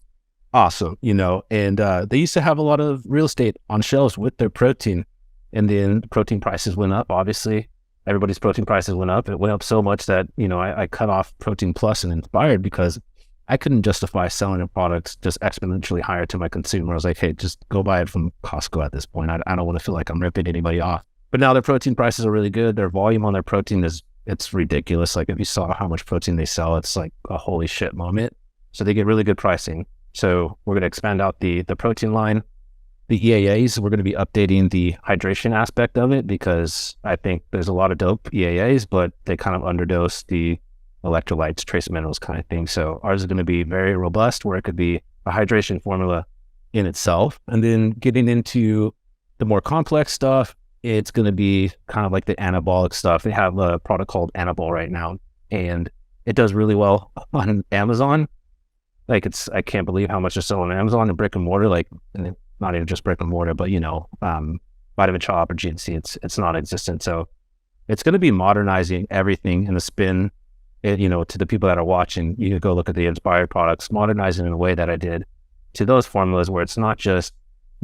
B: Awesome. And they used to have a lot of real estate on shelves with their protein. And then the protein prices went up, obviously. Everybody's protein prices went up. It went up so much that, I cut off Protein Plus and Inspired because I couldn't justify selling a product just exponentially higher to my consumer. I was like, hey, just go buy it from Costco at this point. I don't want to feel like I'm ripping anybody off. But now their protein prices are really good. Their volume on their protein it's ridiculous. Like if you saw how much protein they sell, it's like a holy shit moment. So they get really good pricing. So we're going to expand out the protein line. The EAAs, we're going to be updating the hydration aspect of it because I think there's a lot of dope EAAs, but they kind of underdose the electrolytes, trace minerals kind of thing. So ours is going to be very robust where it could be a hydration formula in itself. And then getting into the more complex stuff, it's going to be kind of like the anabolic stuff. They have a product called Anabol right now, and it does really well on Amazon. I can't believe how much they're selling on Amazon and brick and mortar, and not even just brick and mortar, but Vitamin Shop or GNC, it's non-existent. So it's going to be modernizing everything in the spin. To the people that are watching, you can go look at the Inspired products, modernizing in a way that I did to those formulas where it's not just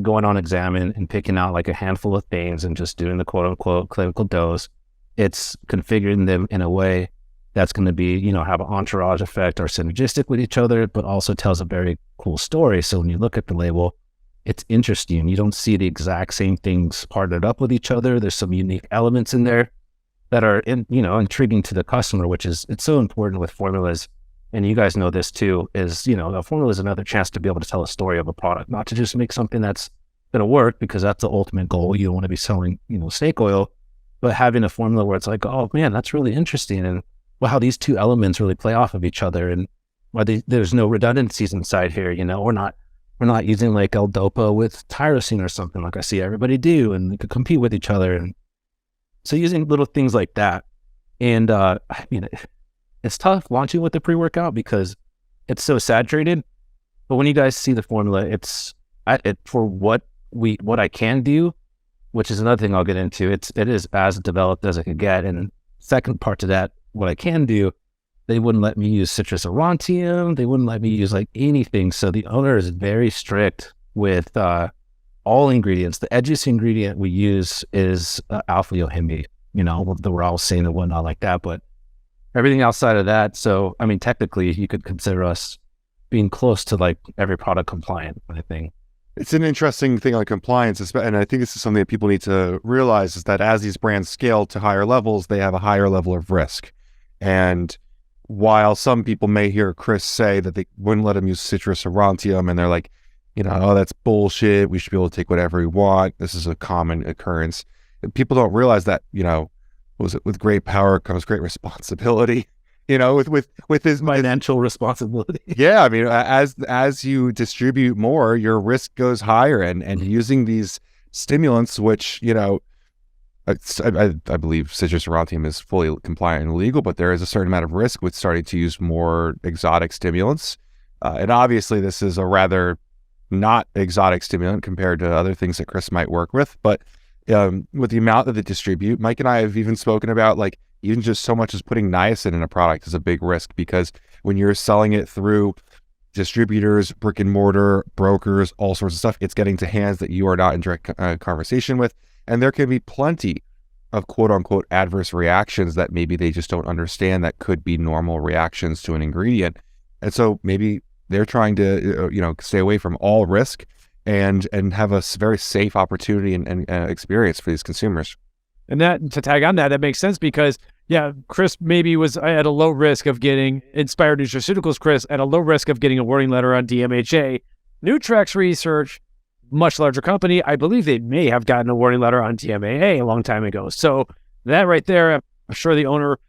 B: going on Examine and picking out like a handful of things and just doing the quote unquote clinical dose. It's configuring them in a way that's going to be, have an entourage effect or synergistic with each other, but also tells a very cool story. So when you look at the label, it's interesting. You don't see the exact same things partnered up with each other. There's some unique elements in there that are intriguing to the customer, it's so important with formulas. And you guys know this too, is, a formula is another chance to be able to tell a story of a product, not to just make something that's going to work because that's the ultimate goal. You don't want to be selling, snake oil, but having a formula where it's like, oh man, that's really interesting. And how these two elements really play off of each other and why there's no redundancies inside here. We're not using like L-Dopa with tyrosine or something like I see everybody do, and they could compete with each other. And so using little things like that. And it's tough launching with the pre-workout because it's so saturated. But when you guys see the formula, it's for what I can do, which is another thing I'll get into. It is as developed as I could get. And second part to that, what I can do, they wouldn't let me use citrus aurantium. They wouldn't let me use like anything. So the owner is very strict with all ingredients. The edgiest ingredient we use is alpha-yohimbe, that we're all seeing and whatnot like that. But everything outside of that, so I mean, technically, you could consider us being close to like every product compliant, I think.
A: It's an interesting thing on compliance, and I think this is something that people need to realize, is that as these brands scale to higher levels, they have a higher level of risk. And while some people may hear Chris say that they wouldn't let him use citrus aurantium, and they're like, oh, that's bullshit, we should be able to take whatever we want, this is a common occurrence. People don't realize that, with great power comes great responsibility. With his
B: financial responsibility.
A: Yeah, I mean, as you distribute more, your risk goes higher, and using these stimulants, which I believe citrus aurantium is fully compliant and legal, but there is a certain amount of risk with starting to use more exotic stimulants, and obviously this is a rather not exotic stimulant compared to other things that Chris might work with, but with the amount that they distribute, Mike and I have even spoken about, like, even just so much as putting niacin in a product is a big risk, because when you're selling it through distributors, brick and mortar, brokers, all sorts of stuff, it's getting to hands that you are not in direct conversation with. And there can be plenty of quote unquote adverse reactions that maybe they just don't understand that could be normal reactions to an ingredient. And so maybe they're trying to, stay away from all risk and have a very safe opportunity and experience for these consumers.
C: And that, to tag on that makes sense, because Chris maybe was at a low risk of getting Inspired Nutraceuticals, Chris at a low risk of getting a warning letter on DMHA. Nutrex Research, much larger company, I believe they may have gotten a warning letter on DMAA a long time ago. So that right there, I'm sure the owner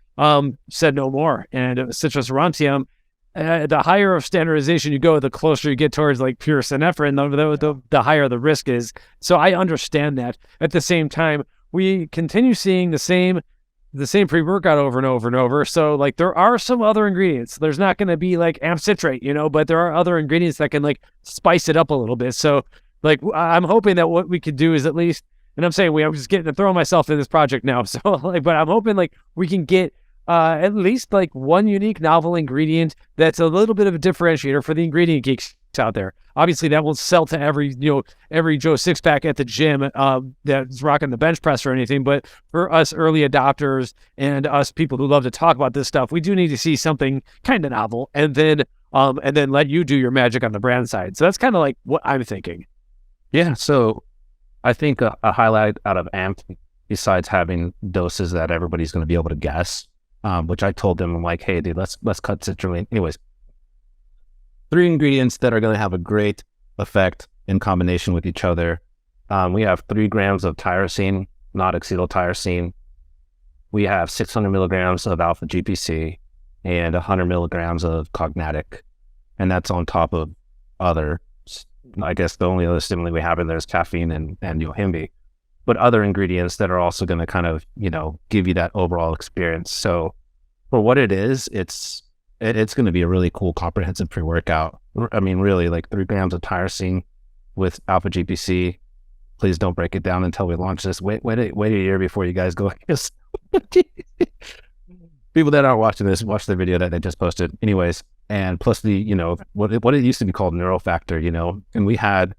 C: said no more. And citrus aurantium, the higher of standardization you go, the closer you get towards like pure synephrine, the higher the risk is. So I understand that. At the same time, we continue seeing the same pre-workout over and over and over. So like there are some other ingredients. There's not going to be like amp citrate, but there are other ingredients that can like spice it up a little bit. So like I'm hoping that what we could do is at least, and I'm saying I'm just throwing myself in this project now. So like, but I'm hoping like we can get at least like one unique novel ingredient that's a little bit of a differentiator for the ingredient geeks out there. Obviously that won't sell to every Joe six pack at the gym that's rocking the bench press or anything, but for us early adopters and us people who love to talk about this stuff, we do need to see something kind of novel, and then let you do your magic on the brand side. So that's kind of like what I'm thinking.
B: Yeah, so I think a highlight out of AMP, besides having doses that everybody's going to be able to guess, which I told them, I'm like, hey dude, let's cut citrulline. Anyways, 3 ingredients that are going to have a great effect in combination with each other. We have 3 grams of tyrosine, not acetyltyrosine. We have 600 milligrams of alpha GPC and 100 milligrams of cognatic. And that's on top of other, I guess the only other stimulant we have in there is caffeine and yohimbe, but other ingredients that are also going to kind of, give you that overall experience. So for what it is, it's going to be a really cool comprehensive pre-workout. I mean, really, like 3 grams of tyrosine with alpha GPC. Please don't break it down until we launch this. Wait a year before you guys go. People that aren't watching this, watch the video that they just posted. Anyways, and plus the, what it used to be called neurofactor, and we had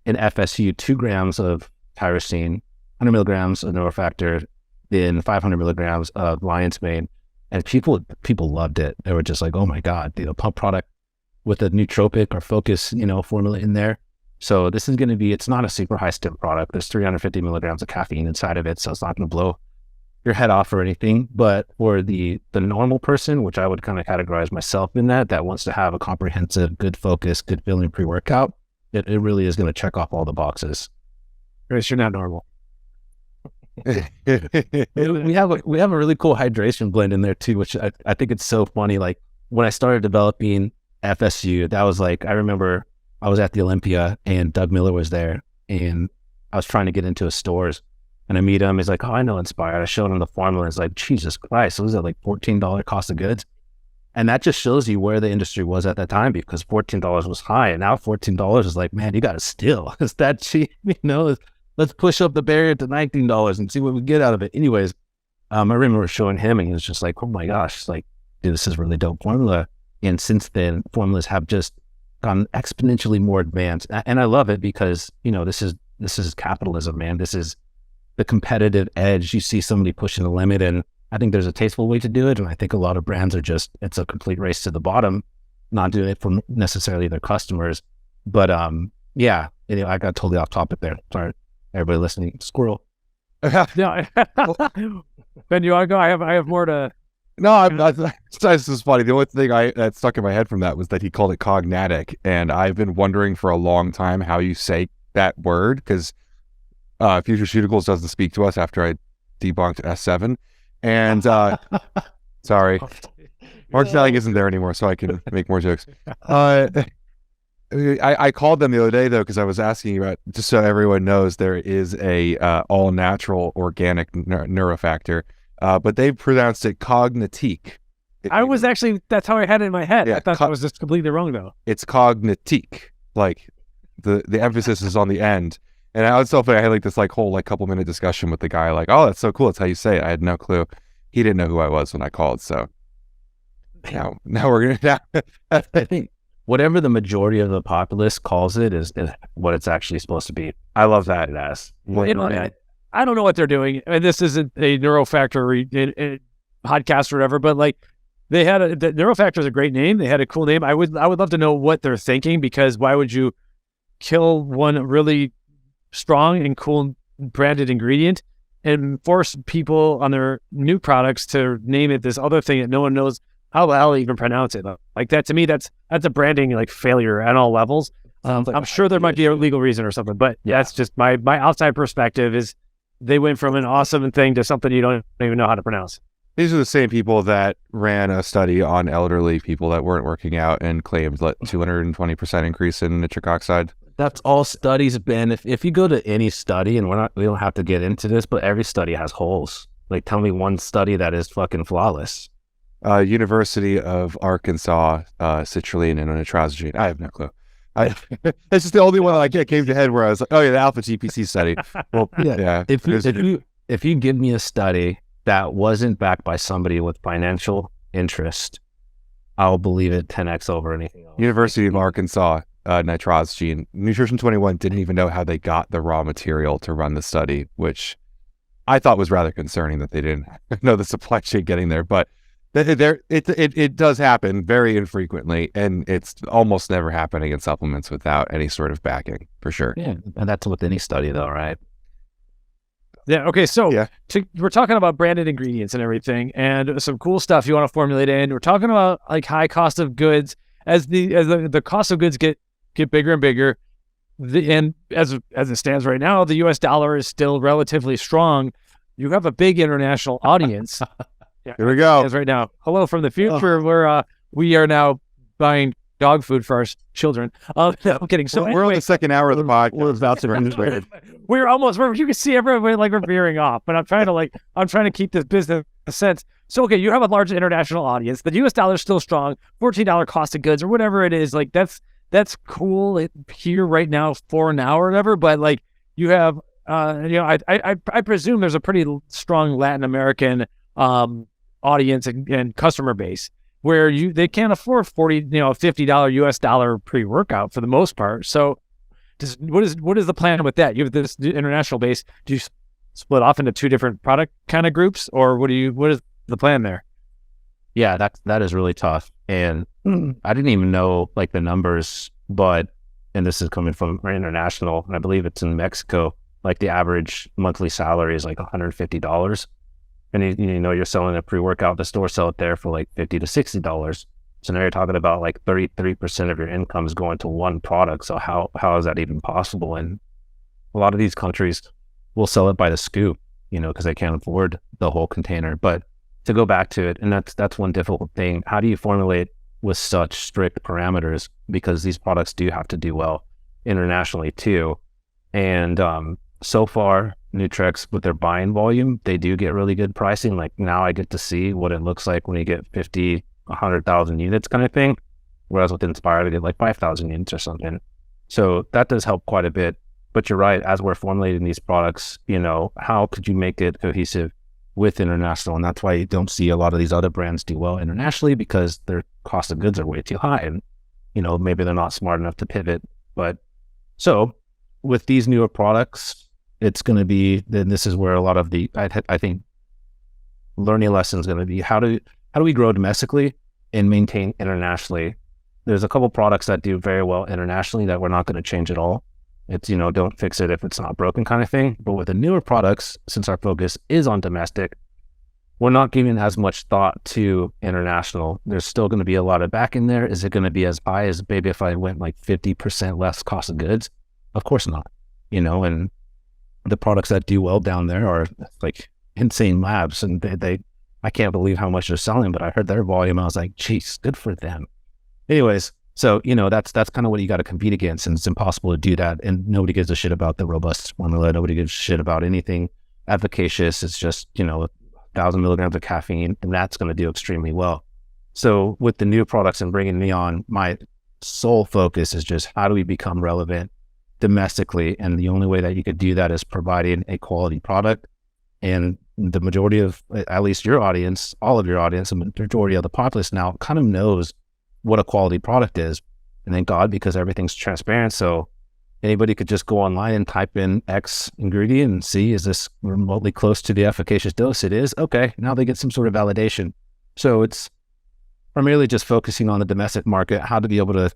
B: in FSU 2 grams of tyrosine, 100 milligrams of neurofactor, then 500 milligrams of lion's mane. And people loved it. They were just like, oh my God, pump product with a nootropic or focus, formula in there. So this is going to be, it's not a super high stim product. There's 350 milligrams of caffeine inside of it. So it's not going to blow your head off or anything. But for the normal person, which I would kind of categorize myself in that wants to have a comprehensive, good focus, good feeling pre-workout, it really is going to check off all the boxes.
C: Chris, you're not normal.
B: we have a really cool hydration blend in there too, which I think it's so funny. Like when I started developing FSU, that was like, I remember I was at the Olympia and Doug Miller was there and I was trying to get into his stores and I meet him. He's like, oh, I know Inspired. I showed him the formula. It's like, Jesus Christ, was it like $14 cost of goods? And that just shows you where the industry was at that time, because $14 was high and now $14 is like, man, you got to steal. It's that cheap, Let's push up the barrier to $19 and see what we get out of it. Anyways, I remember showing him and he was just like, oh my gosh, like, dude, this is really dope formula. And since then, formulas have just gone exponentially more advanced. And I love it because, this is capitalism, man. This is the competitive edge. You see somebody pushing the limit, and I think there's a tasteful way to do it. And I think a lot of brands are just, it's a complete race to the bottom, not doing it for necessarily their customers. But yeah, anyway, I got totally off topic there. Sorry, everybody listening. Squirrel.
C: Yeah. Ben, you want to go? I have more to.
A: No, this is funny. The only thing that stuck in my head from that was that he called it cognatic, and I've been wondering for a long time how you say that word, because Futureceuticals doesn't speak to us after I debunked S7, and sorry, Mark Snelling isn't there anymore, so I can make more jokes. I called them the other day, though, because I was asking about, just so everyone knows, there is a all-natural organic neurofactor, but they pronounced it cognitique.
C: That's how I had it in my head.
A: Yeah,
C: I thought that was just completely wrong, though.
A: It's cognitique. Like, the emphasis is on the end. And I was so funny, I had like this whole couple-minute discussion with the guy, like, oh, that's so cool, that's how you say it. I had no clue. He didn't know who I was when I called, so now we're going to...
B: I think whatever the majority of the populace calls it is what it's actually supposed to be. I love that.
C: I don't know what they're doing. And this isn't a Neurofactor podcast or whatever, but like the Neurofactor is a great name. They had a cool name. I would love to know what they're thinking, because why would you kill one really strong and cool branded ingredient and force people on their new products to name it this other thing that no one knows how the hell to even pronounce it? Like that, to me, that's a branding failure at all levels. I'm sure there might be a legal reason or something, but that's just my outside perspective is they went from an awesome thing to something you don't even know how to pronounce.
A: These are the same people that ran a study on elderly people that weren't working out and claimed 220% increase in nitric oxide.
B: That's all studies have been. If you go to any study, and we don't have to get into this, but every study has holes. Like, tell me one study that is fucking flawless.
A: University of Arkansas, citrulline and nitrazine. I have no clue. That's just the only one that came to head where I was like, oh yeah, the alpha GPC study. Well, yeah.
B: If you give me a study that wasn't backed by somebody with financial interest, I'll believe it 10x over anything else.
A: University of Arkansas, nitrazine. Nutrition 21 didn't even know how they got the raw material to run the study, which I thought was rather concerning that they didn't know the supply chain getting there. But it does happen very infrequently, and it's almost never happening in supplements without any sort of backing, for sure.
B: Yeah, and that's with any study, though, right?
C: Yeah. Okay. So we're talking about branded ingredients and everything, and some cool stuff you want to formulate in. We're talking about high cost of goods as the cost of goods get bigger and bigger. And as it stands right now, the U.S. dollar is still relatively strong. You have a big international audience.
A: Yeah, here we go.
C: Right now, hello from the future, where we are now buying dog food for our children. No, I'm kidding. So
A: we're on the second hour of the podcast.
B: We're about to run this.
C: You can see everyone we're veering off, but I'm trying to keep this business a sense. So okay, you have a large international audience. The U.S. dollar is still strong. $14 cost of goods or whatever it is. That's cool here right now for now or whatever. But you have I presume there's a pretty strong Latin American audience and customer base where they can't afford $50 US dollar pre-workout for the most part. So what is the plan with that? You have this international base. Do you split off into two different product kind of groups, or what is the plan there?
B: Yeah, that is really tough. And I didn't even know the numbers, and this is coming from international, and I believe it's in Mexico, the average monthly salary is $150. And you're selling a pre-workout, the store sell it there for $50 to $60. So now you're talking about 33% of your income is going to one product. So how is that even possible? And a lot of these countries will sell it by the scoop, because they can't afford the whole container. But to go back to it, and that's one difficult thing. How do you formulate with such strict parameters? Because these products do have to do well internationally too. And so far, Nutrex, with their buying volume, they do get really good pricing. Now I get to see what it looks like when you get 50, 100,000 units kind of thing. Whereas with Inspired, I get 5,000 units or something. So that does help quite a bit. But you're right, as we're formulating these products, how could you make it cohesive with international? And that's why you don't see a lot of these other brands do well internationally, because their cost of goods are way too high. And, maybe they're not smart enough to pivot. But so with these newer products, it's going to be, then this is where a lot of the, I think, learning lesson is going to be how do we grow domestically and maintain internationally. There's a couple products that do very well internationally that we're not going to change at all. It's, don't fix it if it's not broken kind of thing. But with the newer products, since our focus is on domestic, we're not giving as much thought to international. There's still going to be a lot of back in there. Is it going to be as high as maybe if I went like 50% less cost of goods? Of course not, and the products that do well down there are like insane labs, and they I can't believe how much they're selling, but I heard their volume. I was like, geez, good for them. Anyways, so, that's kind of what you got to compete against, and it's impossible to do that. And nobody gives a shit about the robust formula. Nobody gives a shit about anything efficacious. It's just, 1,000 milligrams of caffeine, and that's going to do extremely well. So with the new products and bringing me on, my sole focus is just how do we become relevant domestically? And the only way that you could do that is providing a quality product. And the majority of, at least your audience, all of your audience, the majority of the populace now kind of knows what a quality product is. And thank God, because everything's transparent. So anybody could just go online and type in X ingredient and see, is this remotely close to the efficacious dose? It is. Okay. Now they get some sort of validation. So it's primarily just focusing on the domestic market, how to be able to,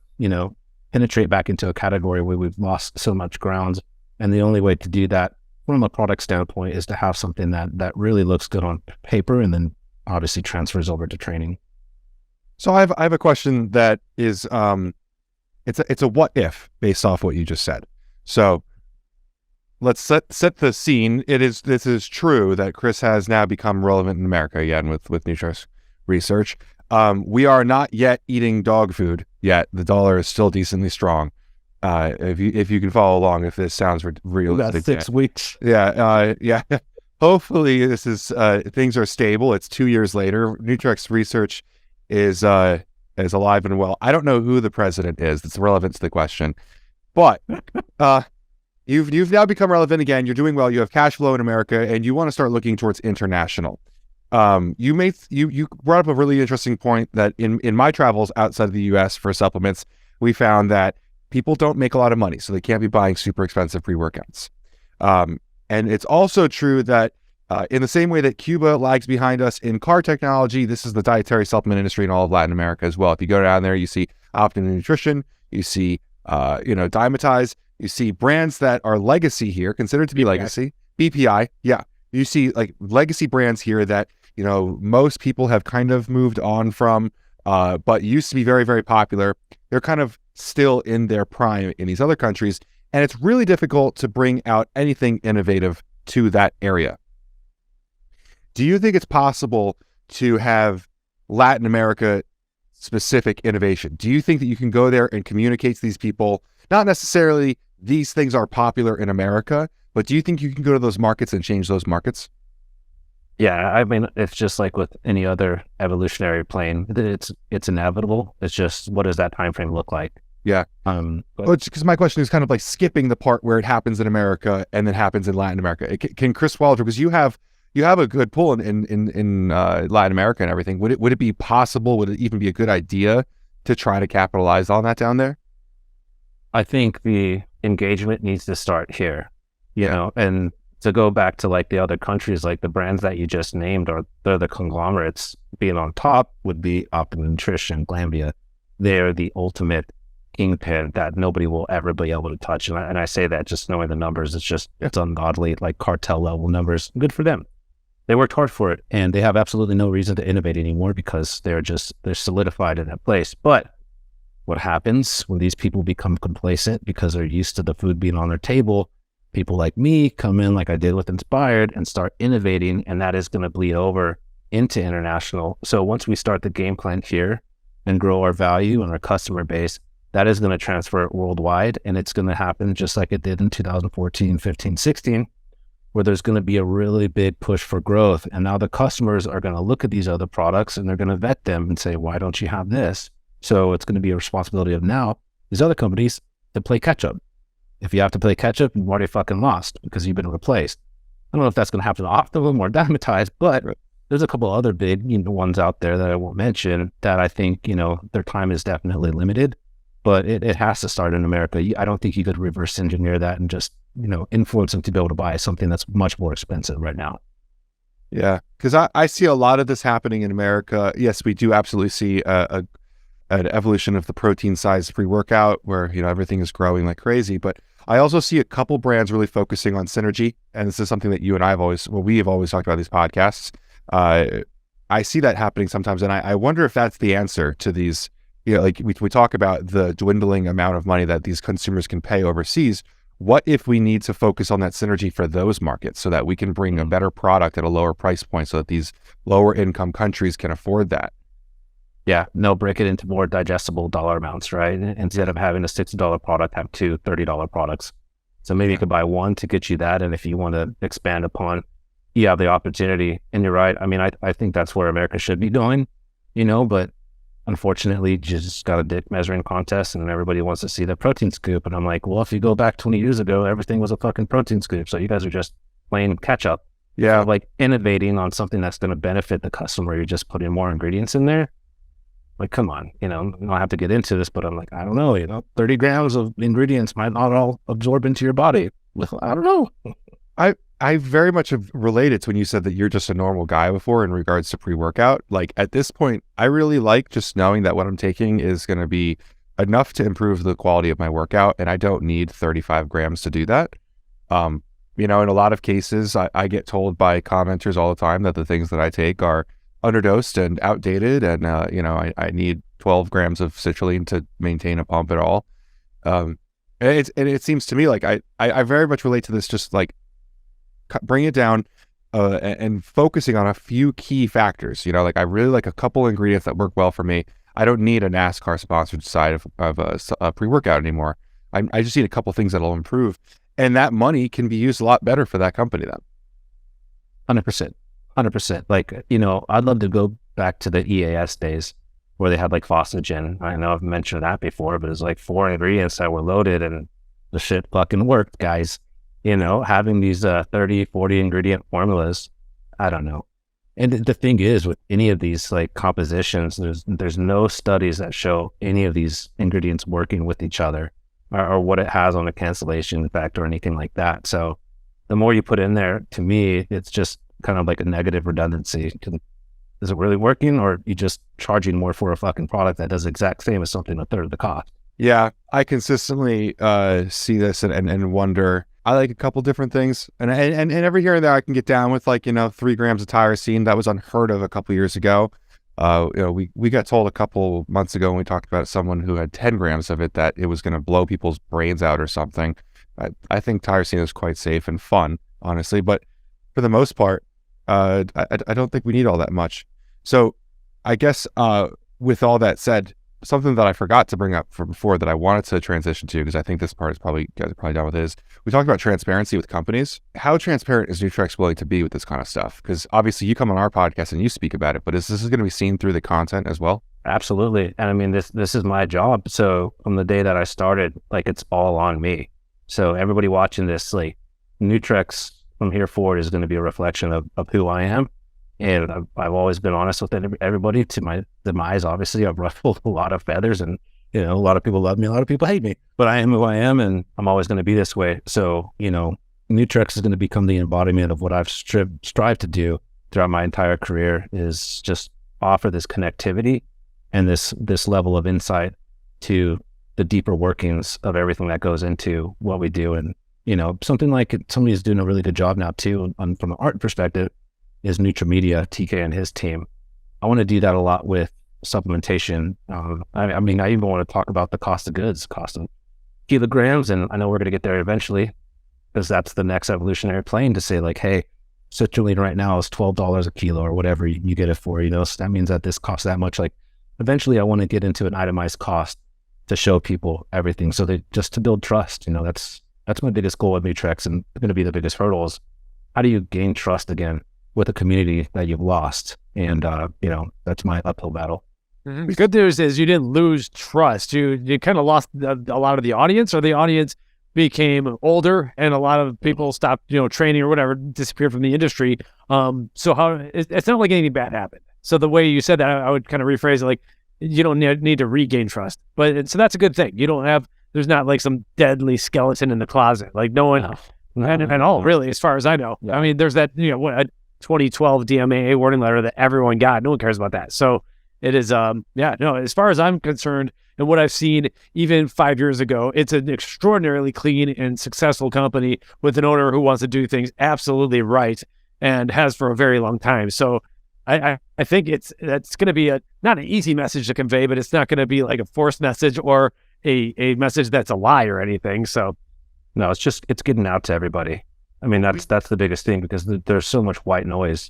B: penetrate back into a category where we've lost so much ground. And the only way to do that from a product standpoint is to have something that really looks good on paper and then obviously transfers over to training.
A: So I have a question that is, it's a what if based off what you just said. So let's set the scene. This is true that Chris has now become relevant in America again with Nutrex Research. We are not yet eating dog food yet. The dollar is still decently strong. If you can follow along, if this sounds real,
B: about 6 weeks.
A: Yeah. Hopefully this is things are stable. It's 2 years later. Nutrex Research is alive and well. I don't know who the president is. That's relevant to the question, but you've now become relevant again. You're doing well. You have cash flow in America, and you want to start looking towards international. You brought up a really interesting point that in my travels outside of the U.S. for supplements, we found that people don't make a lot of money, so they can't be buying super expensive pre-workouts. And it's also true that in the same way that Cuba lags behind us in car technology, this is the dietary supplement industry in all of Latin America as well. If you go down there, you see Optimum Nutrition, you see, Dymatize, you see brands that are legacy here, considered to be legacy. BPI, yeah. You see like legacy brands here that, most people have kind of moved on from, but used to be very, very popular. They're kind of still in their prime in these other countries. And it's really difficult to bring out anything innovative to that area. Do you think it's possible to have Latin America specific innovation? Do you think that you can go there and communicate to these people, not necessarily these things are popular in America, but do you think you can go to those markets and change those markets?
B: Yeah, I mean, it's just like with any other evolutionary plane. It's inevitable. It's just, what does that time frame look like?
A: Yeah. Because my question is kind of like skipping the part where it happens in America and then happens in Latin America. Can Chris Waldrum, because you have a good pull in Latin America and everything. Would it be possible? Would it even be a good idea to try to capitalize on that down there?
B: I think the engagement needs to start here, and to go back to like the other countries, like the brands that you just named, they're the conglomerates. Being on top would be Optimum Nutrition, Glanbia. They're the ultimate kingpin that nobody will ever be able to touch. And I say that just knowing the numbers, it's ungodly, like cartel level numbers. Good for them. They worked hard for it, and they have absolutely no reason to innovate anymore because they're solidified in that place. But what happens when these people become complacent because they're used to the food being on their table? People like me come in, like I did with Inspired, and start innovating, and that is going to bleed over into international. So once we start the game plan here and grow our value and our customer base, that is going to transfer worldwide, and it's going to happen just like it did in 2014, 15, 16, where there's going to be a really big push for growth. And now the customers are going to look at these other products and they're going to vet them and say, why don't you have this? So it's going to be a responsibility of now these other companies to play catch up. If you have to play catch up, you've already fucking lost because you've been replaced. I don't know if that's going to happen to Optimum or Dymatize, but there's a couple other big ones out there that I won't mention that I think, their time is definitely limited, but it has to start in America. I don't think you could reverse engineer that and just influence them to be able to buy something that's much more expensive right now.
A: Yeah, because I see a lot of this happening in America. Yes, we do absolutely see an evolution of the protein size pre-workout where, everything is growing like crazy. But I also see a couple brands really focusing on synergy. And this is something that you and I we have always talked about these podcasts. I see that happening sometimes. And I wonder if that's the answer to these, like we talk about the dwindling amount of money that these consumers can pay overseas. What if we need to focus on that synergy for those markets so that we can bring a better product at a lower price point so that these lower income countries can afford that?
B: Yeah, no, break it into more digestible dollar amounts, right? Instead of having a $60 product, have two $30 products. So maybe you could buy one to get you that. And if you want to expand upon, you have the opportunity. And you're right. I mean, I think that's where America should be going, but unfortunately, you just got a dick measuring contest and everybody wants to see the protein scoop. And I'm like, well, if you go back 20 years ago, everything was a fucking protein scoop. So you guys are just playing catch up.
A: Yeah.
B: So like innovating on something that's going to benefit the customer. You're just putting more ingredients in there. Like, come on, I don't have to get into this, but I'm like, I don't know, 30 grams of ingredients might not all absorb into your body. Well, I don't know.
A: I very much have related to when you said that you're just a normal guy before in regards to pre-workout. Like at this point, I really like just knowing that what I'm taking is going to be enough to improve the quality of my workout. And I don't need 35 grams to do that. In a lot of cases, I get told by commenters all the time that the things that I take are underdosed and outdated. And, I need 12 grams of citrulline to maintain a pump at all. And it seems to me like I very much relate to this, just like, bring it down and focusing on a few key factors. Like I really like a couple ingredients that work well for me. I don't need a NASCAR sponsored side of a pre-workout anymore. I just need a couple things that'll improve, and that money can be used a lot better for that company then.
B: 100%. Like, I'd love to go back to the EAS days where they had like Phosphagen. I know I've mentioned that before, but it's like 4 ingredients that were loaded and the shit fucking worked, guys. Having these 30, 40 ingredient formulas, I don't know. And the thing is, with any of these like compositions, there's no studies that show any of these ingredients working with each other or what it has on a cancellation effect or anything like that. So the more you put in there, to me, it's just kind of like a negative redundancy. Is it really working, or are you just charging more for a fucking product that does the exact same as something a third of the cost?
A: Yeah, I consistently see this and wonder. I like a couple different things, and every here and there I can get down with 3 grams of tyrosine. That was unheard of a couple years ago. We got told a couple months ago when we talked about someone who had 10 grams of it that it was going to blow people's brains out or something. I think tyrosine is quite safe and fun, honestly, but for the most part, I don't think we need all that much. So I guess with all that said, something that I forgot to bring up from before that I wanted to transition to, because I think this part is you guys are probably done with, is we talked about transparency with companies. How transparent is Nutrex willing to be with this kind of stuff? Because obviously you come on our podcast and you speak about it, but is this going to be seen through the content as well?
B: Absolutely. And I mean, this is my job. So from the day that I started, it's all on me. So everybody watching this, Nutrex from here forward is going to be a reflection of who I am. And I've always been honest with everybody. To my demise, obviously, I've ruffled a lot of feathers, and a lot of people love me, a lot of people hate me. But I am who I am, and I'm always going to be this way. So, Nutrex is going to become the embodiment of what I've strived to do throughout my entire career, is just offer this connectivity and this level of insight to the deeper workings of everything that goes into what we do. And something like somebody's doing a really good job now too, from an art perspective, is Nutrimedia, TK and his team. I want to do that a lot with supplementation. I mean, I even want to talk about the cost of goods, cost of kilograms, and I know we're going to get there eventually, because that's the next evolutionary plane to say hey, citrulline right now is $12 a kilo or whatever you get it for, so that means that this costs that much. Eventually I want to get into an itemized cost to show people everything. So just to build trust, that's my biggest goal with Nutrex, and going to be the biggest hurdles. How do you gain trust again with a community that you've lost? And, that's my uphill battle.
C: Mm-hmm. The good news is you didn't lose trust. You kind of lost a lot of the audience, or the audience became older and a lot of people stopped, training or whatever, disappeared from the industry. So it's not like anything bad happened. So the way you said that, I would kind of rephrase it you don't need to regain trust. So that's a good thing. You don't have there's not like some deadly skeleton in the closet. Like no one at all, really, as far as I know.
B: Yeah.
C: I mean, there's that, you know, a 2012 DMAA warning letter that everyone got. No one cares about that. So it is, as far as I'm concerned and what I've seen even 5 years ago, it's an extraordinarily clean and successful company with an owner who wants to do things absolutely right and has for a very long time. So I think that's going to be not an easy message to convey, but it's not going to be like a forced message or a message that's a lie or anything. So
B: no, it's getting out to everybody. I mean, that's the biggest thing, because there's so much white noise.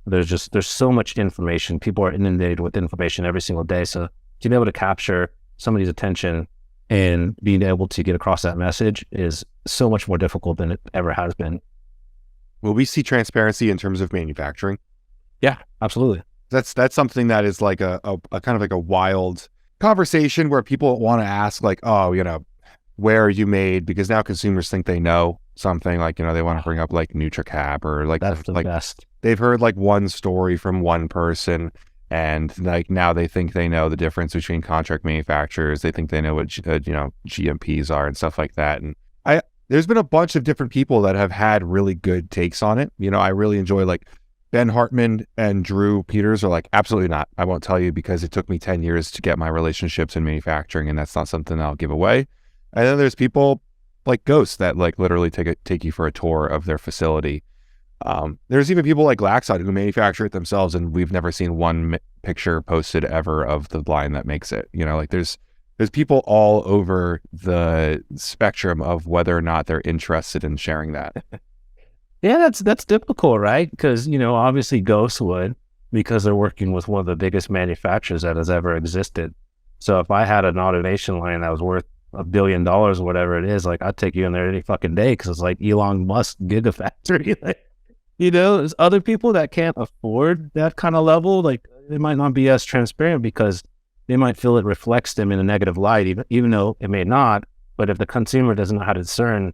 B: There's so much information. People are inundated with information every single day. So to be able to capture somebody's attention and being able to get across that message is so much more difficult than it ever has been.
A: Will we see transparency in terms of manufacturing?
B: Yeah, absolutely.
A: That's something that is like a kind of like a wild conversation where people want to ask, like, oh, you know, where are you made? Because now consumers think they know something, like, you know, they want to bring up like NutriCap or like,
B: That's the best.
A: They've heard like one story from one person, and like now they think they know the difference between contract manufacturers. They think they know what GMPs are and stuff like that. And there's been a bunch of different people that have had really good takes on it. You know, I really enjoy, like, Ben Hartman and Drew Peters are like, absolutely not. I won't tell you because it took me 10 years to get my relationships in manufacturing, and that's not something I'll give away. And then there's people like Ghost that like literally take you for a tour of their facility. There's even people like Glaxon who manufacture it themselves, and we've never seen one picture posted ever of the line that makes it. You know, like there's people all over the spectrum of whether or not they're interested in sharing that.
B: Yeah, that's difficult, right? Because, you know, obviously Ghost would, because they're working with one of the biggest manufacturers that has ever existed. So if I had an automation line that was worth $1 billion or whatever it is, like, I'd take you in there any fucking day, because it's like Elon Musk gigafactory. Like, you know, there's other people that can't afford that kind of level. Like, they might not be as transparent because they might feel it reflects them in a negative light, even though it may not. But if the consumer doesn't know how to discern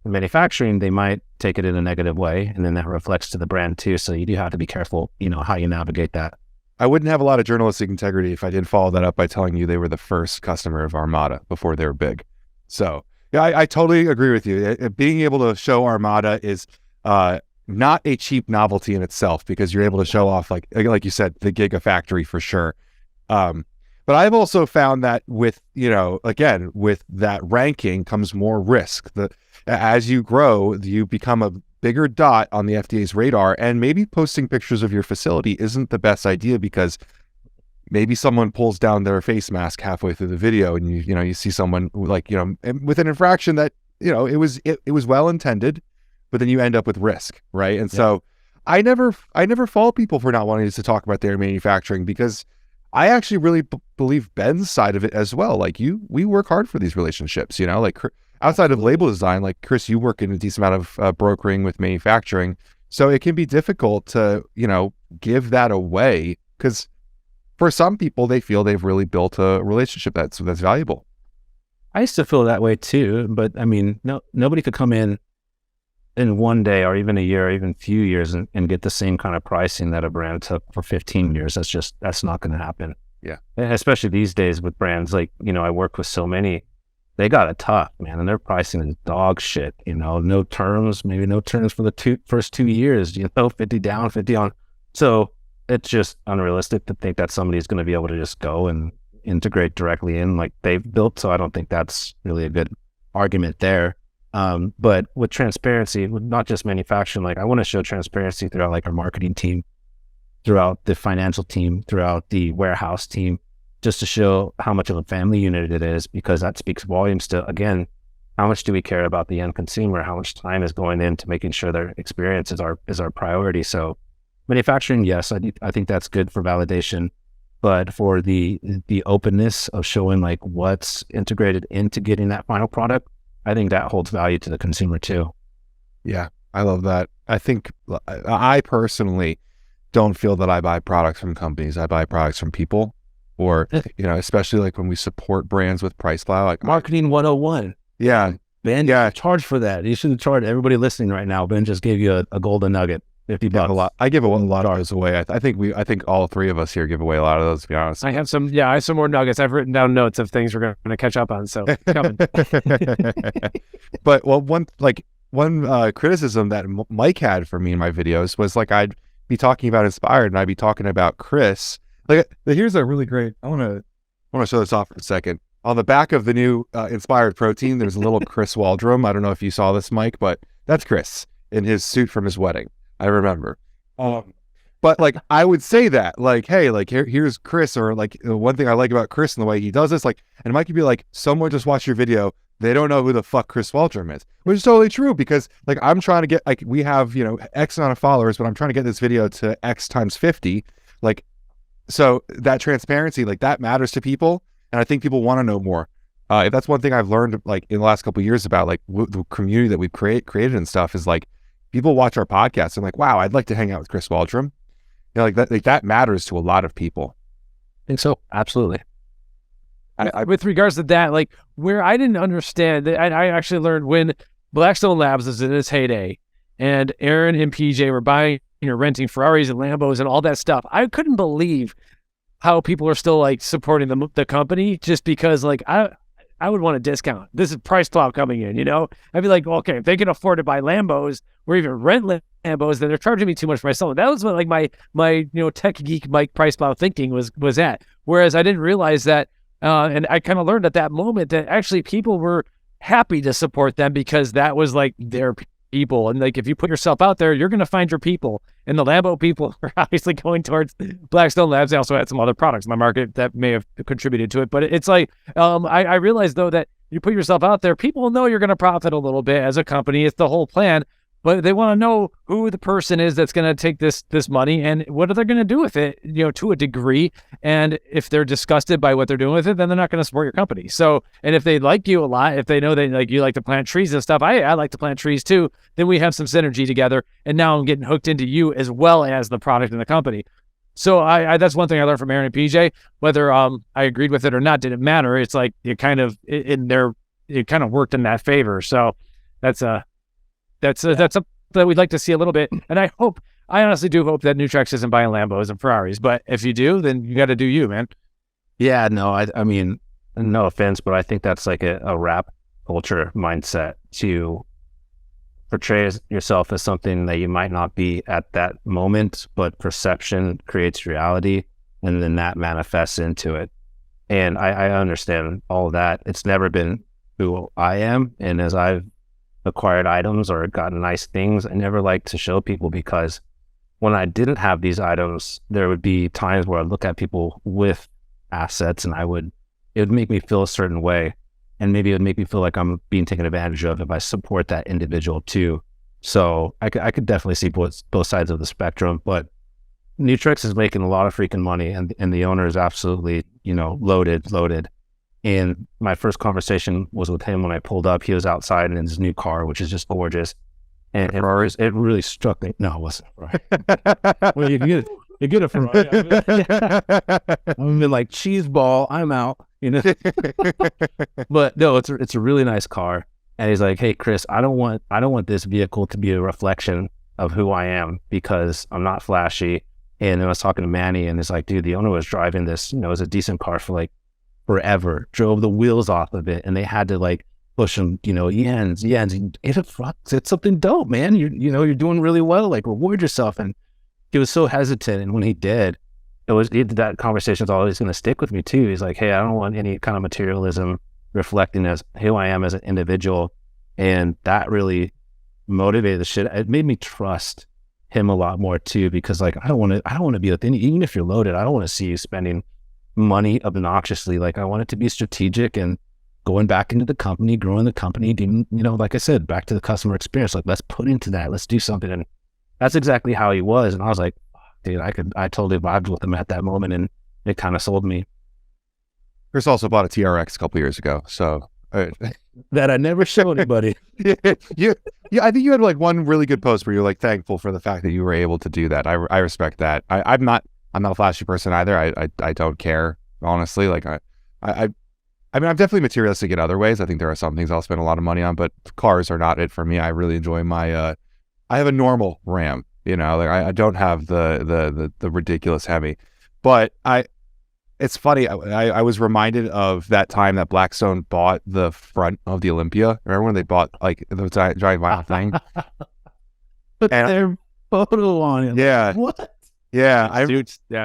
B: manufacturing, they might take it in a negative way, and then that reflects to the brand too. So you do have to be careful, you know, how you navigate that.
A: I wouldn't have a lot of journalistic integrity if I didn't follow that up by telling you they were the first customer of Armada before they were big. So yeah, I totally agree with you. Being able to show Armada is not a cheap novelty in itself, because you're able to show off, like you said, the gigafactory for sure. But I've also found that with, you know, again, with that ranking comes more risk. As you grow, you become a bigger dot on the FDA's radar, and maybe posting pictures of your facility isn't the best idea, because maybe someone pulls down their face mask halfway through the video, and you see someone like, you know, with an infraction that, you know, it was well intended, but then you end up with risk, right? And so I never fault people for not wanting to talk about their manufacturing, because I actually really believe Ben's side of it as well. Like we work hard for these relationships, you know, like outside of label design, like Chris, you work in a decent amount of brokering with manufacturing. So it can be difficult to, you know, give that away, because for some people, they feel they've really built a relationship that's valuable.
B: I used to feel that way too, but I mean, nobody could come in one day or even a year or even few years and get the same kind of pricing that a brand took for 15 years. That's not going to happen.
A: Yeah.
B: Especially these days with brands like, you know, I work with so many, they got it tough, man. And their pricing is dog shit, you know, maybe no terms for the first 2 years, you know, 50 down, 50 on. So it's just unrealistic to think that somebody's going to be able to just go and integrate directly in like they've built. So I don't think that's really a good argument there. But with transparency, with not just manufacturing, like I want to show transparency throughout like our marketing team, throughout the financial team, throughout the warehouse team, just to show how much of a family unit it is, because that speaks volumes to, again, how much do we care about the end consumer? How much time is going into making sure their experience is our priority? So manufacturing, yes, I think that's good for validation, but for the openness of showing like what's integrated into getting that final product, I think that holds value to the consumer too.
A: Yeah, I love that. I think I personally don't feel that I buy products from companies. I buy products from people, or, you know, especially like when we support brands with PricePlow, like
B: Marketing 101.
A: Yeah.
B: Ben, charge for that. You shouldn't charge everybody listening right now. Ben just gave you a golden nugget. $50.
A: I give a lot of those away. I think all three of us here give away a lot of those, to be honest.
C: I have some more nuggets. I've written down notes of things we're going to catch up on. So coming.
A: But one criticism that Mike had for me in my videos was like I'd be talking about Inspired and I'd be talking about Chris. Like, here's a really great. I want to show this off for a second. On the back of the new Inspired protein, there's a little Chris Waldrum. I don't know if you saw this, Mike, but that's Chris in his suit from his wedding. I remember. But like I would say that, like, hey, like here's Chris, or like one thing I like about Chris and the way he does this, like, and Mike could be like, someone just watched your video, they don't know who the fuck Chris Waldrum is, which is totally true, because like I'm trying to get, like, we have, X amount of followers, but I'm trying to get this video to X times 50, like, so that transparency, like, that matters to people, and I think people want to know more. If that's one thing I've learned, like, in the last couple of years about like the community that we've created and stuff, is like people watch our podcast and like, wow, I'd like to hang out with Chris Waldrum. Like that matters to a lot of people.
B: I think so. Absolutely.
C: With regards to that, like, where I didn't understand, I actually learned when Blackstone Labs was in its heyday and Aaron and PJ were buying, renting Ferraris and Lambos and all that stuff. I couldn't believe how people are still like supporting the company, just because like I would want a discount. This is PricePlow coming in, I'd be like, okay, if they can afford to buy Lambos or even rent Lambos, then they're charging me too much for myself. That was what like my tech geek Mike PricePlow thinking was at. Whereas I didn't realize that, and I kind of learned at that moment that actually people were happy to support them because that was like their people. And like if you put yourself out there, you're going to find your people. And the Lambo people are obviously going towards Blackstone Labs. They also had some other products in the market that may have contributed to it. But it's like, I realized though that you put yourself out there, people know you're going to profit a little bit as a company. It's the whole plan. But they want to know who the person is that's going to take this money and what are they going to do with it, to a degree. And if they're disgusted by what they're doing with it, then they're not going to support your company. So, and if they like you a lot, if they know that like you like to plant trees and stuff, I like to plant trees too, then we have some synergy together. And now I'm getting hooked into you as well as the product and the company. So I that's one thing I learned from Aaron and PJ. Whether I agreed with it or not didn't matter. It's like it kind of worked in that favor. So that's something that we'd like to see a little bit. And I honestly do hope that Nutrex isn't buying Lambos and Ferraris. But if you do, then you got to do you, man.
B: Yeah, no, I mean, no offense, but I think that's like a rap culture mindset to portray yourself as something that you might not be at that moment, but perception creates reality, and then that manifests into it. And I understand all of that. It's never been who I am. And as I've acquired items or gotten nice things, I never liked to show people, because when I didn't have these items, there would be times where I'd look at people with assets and it would make me feel a certain way. And maybe it would make me feel like I'm being taken advantage of if I support that individual too. So I could definitely see both sides of the spectrum, but Nutrex is making a lot of freaking money, and the owner is absolutely, loaded. And my first conversation was with him when I pulled up. He was outside in his new car, which is just gorgeous. And it really struck me. No, it wasn't Ferrari. Well, you get a Ferrari. I'm in like cheese ball. I'm out. But no, it's a really nice car. And he's like, hey, Chris, I don't want this vehicle to be a reflection of who I am, because I'm not flashy. And I was talking to Manny, and it's like, dude, the owner was driving this, it was a decent car for like forever, drove the wheels off of it, and they had to like push them, yens. It's something dope, man. You're doing really well, like reward yourself. And he was so hesitant, and when he did, that conversation's always going to stick with me too. He's like, hey, I don't want any kind of materialism reflecting as who I am as an individual. And that really motivated the shit. It made me trust him a lot more too, because like I don't want to be with any, even if you're loaded, I don't want to see you spending money obnoxiously. Like I want it to be strategic and going back into the company, growing the company, doing, like I said, back to the customer experience. Like let's put into that, let's do something. And that's exactly how he was. And I was like, dude, I totally vibed with him at that moment, and it kind of sold me.
A: Chris also bought a TRX a couple years ago, so
B: that I never show anybody.
A: Yeah, I think you had like one really good post where you're like thankful for the fact that you were able to do that. I respect that. I'm not a flashy person either. I don't care, honestly. Like I mean, I'm definitely materialistic in other ways. I think there are some things I'll spend a lot of money on, but cars are not it for me. I really enjoy my I have a normal Ram, You know, like I don't have the ridiculous Hemi, but it's funny. I was reminded of that time that Blackstone bought the front of the Olympia. Remember when they bought like the giant vinyl thing?
B: Put their photo on it.
A: Yeah.
B: What?
A: Yeah.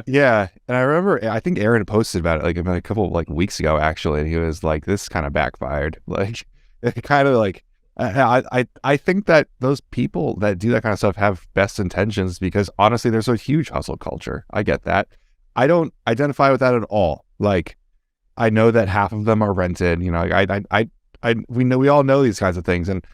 C: Yeah.
A: And I remember, I think Aaron posted about it like a couple of like weeks ago, actually. And he was like, this kind of backfired. Like, it kind of like, I think that those people that do that kind of stuff have best intentions, because honestly, there's a huge hustle culture. I get that. I don't identify with that at all. Like, I know that half of them are rented. You know, we all know these kinds of things, and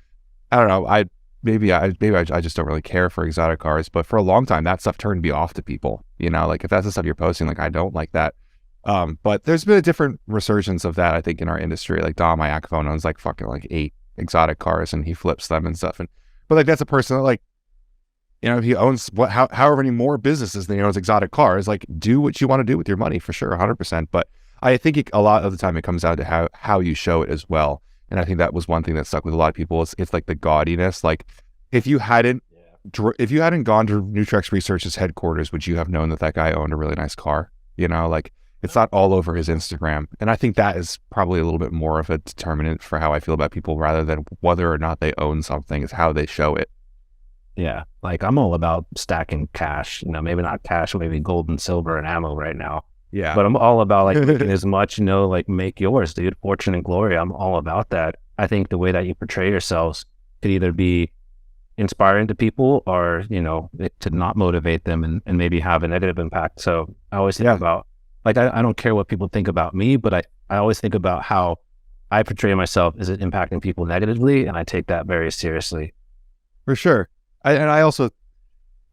A: I don't know. Maybe I just don't really care for exotic cars. But for a long time, that stuff turned me off to people. You know, like if that's the stuff you're posting, like I don't like that. But there's been a different resurgence of that, I think, in our industry. Like Dom Iacofone owns like fucking like 8 exotic cars, and he flips them and stuff. But like that's a person that, like, you know, he owns however many more businesses than he owns exotic cars. Like, do what you want to do with your money, for sure, 100%. But I think a lot of the time it comes down to how you show it as well. And I think that was one thing that stuck with a lot of people. It's like the gaudiness. Like, if you hadn't gone to Nutrex Research's headquarters, would you have known that guy owned a really nice car? You know, like, it's not all over his Instagram. And I think that is probably a little bit more of a determinant for how I feel about people, rather than whether or not they own something, is how they show it.
B: Yeah, like I'm all about stacking cash, you know, maybe not cash, maybe gold and silver and ammo right now.
A: Yeah.
B: But I'm all about like making as much, you know, like make yours, dude. Fortune and glory. I'm all about that. I think the way that you portray yourselves could either be inspiring to people, or, you know, to not motivate them and maybe have a negative impact. So I always think about, like, I don't care what people think about me, but I always think about how I portray myself. Is it impacting people negatively? And I take that very seriously.
A: For sure. I also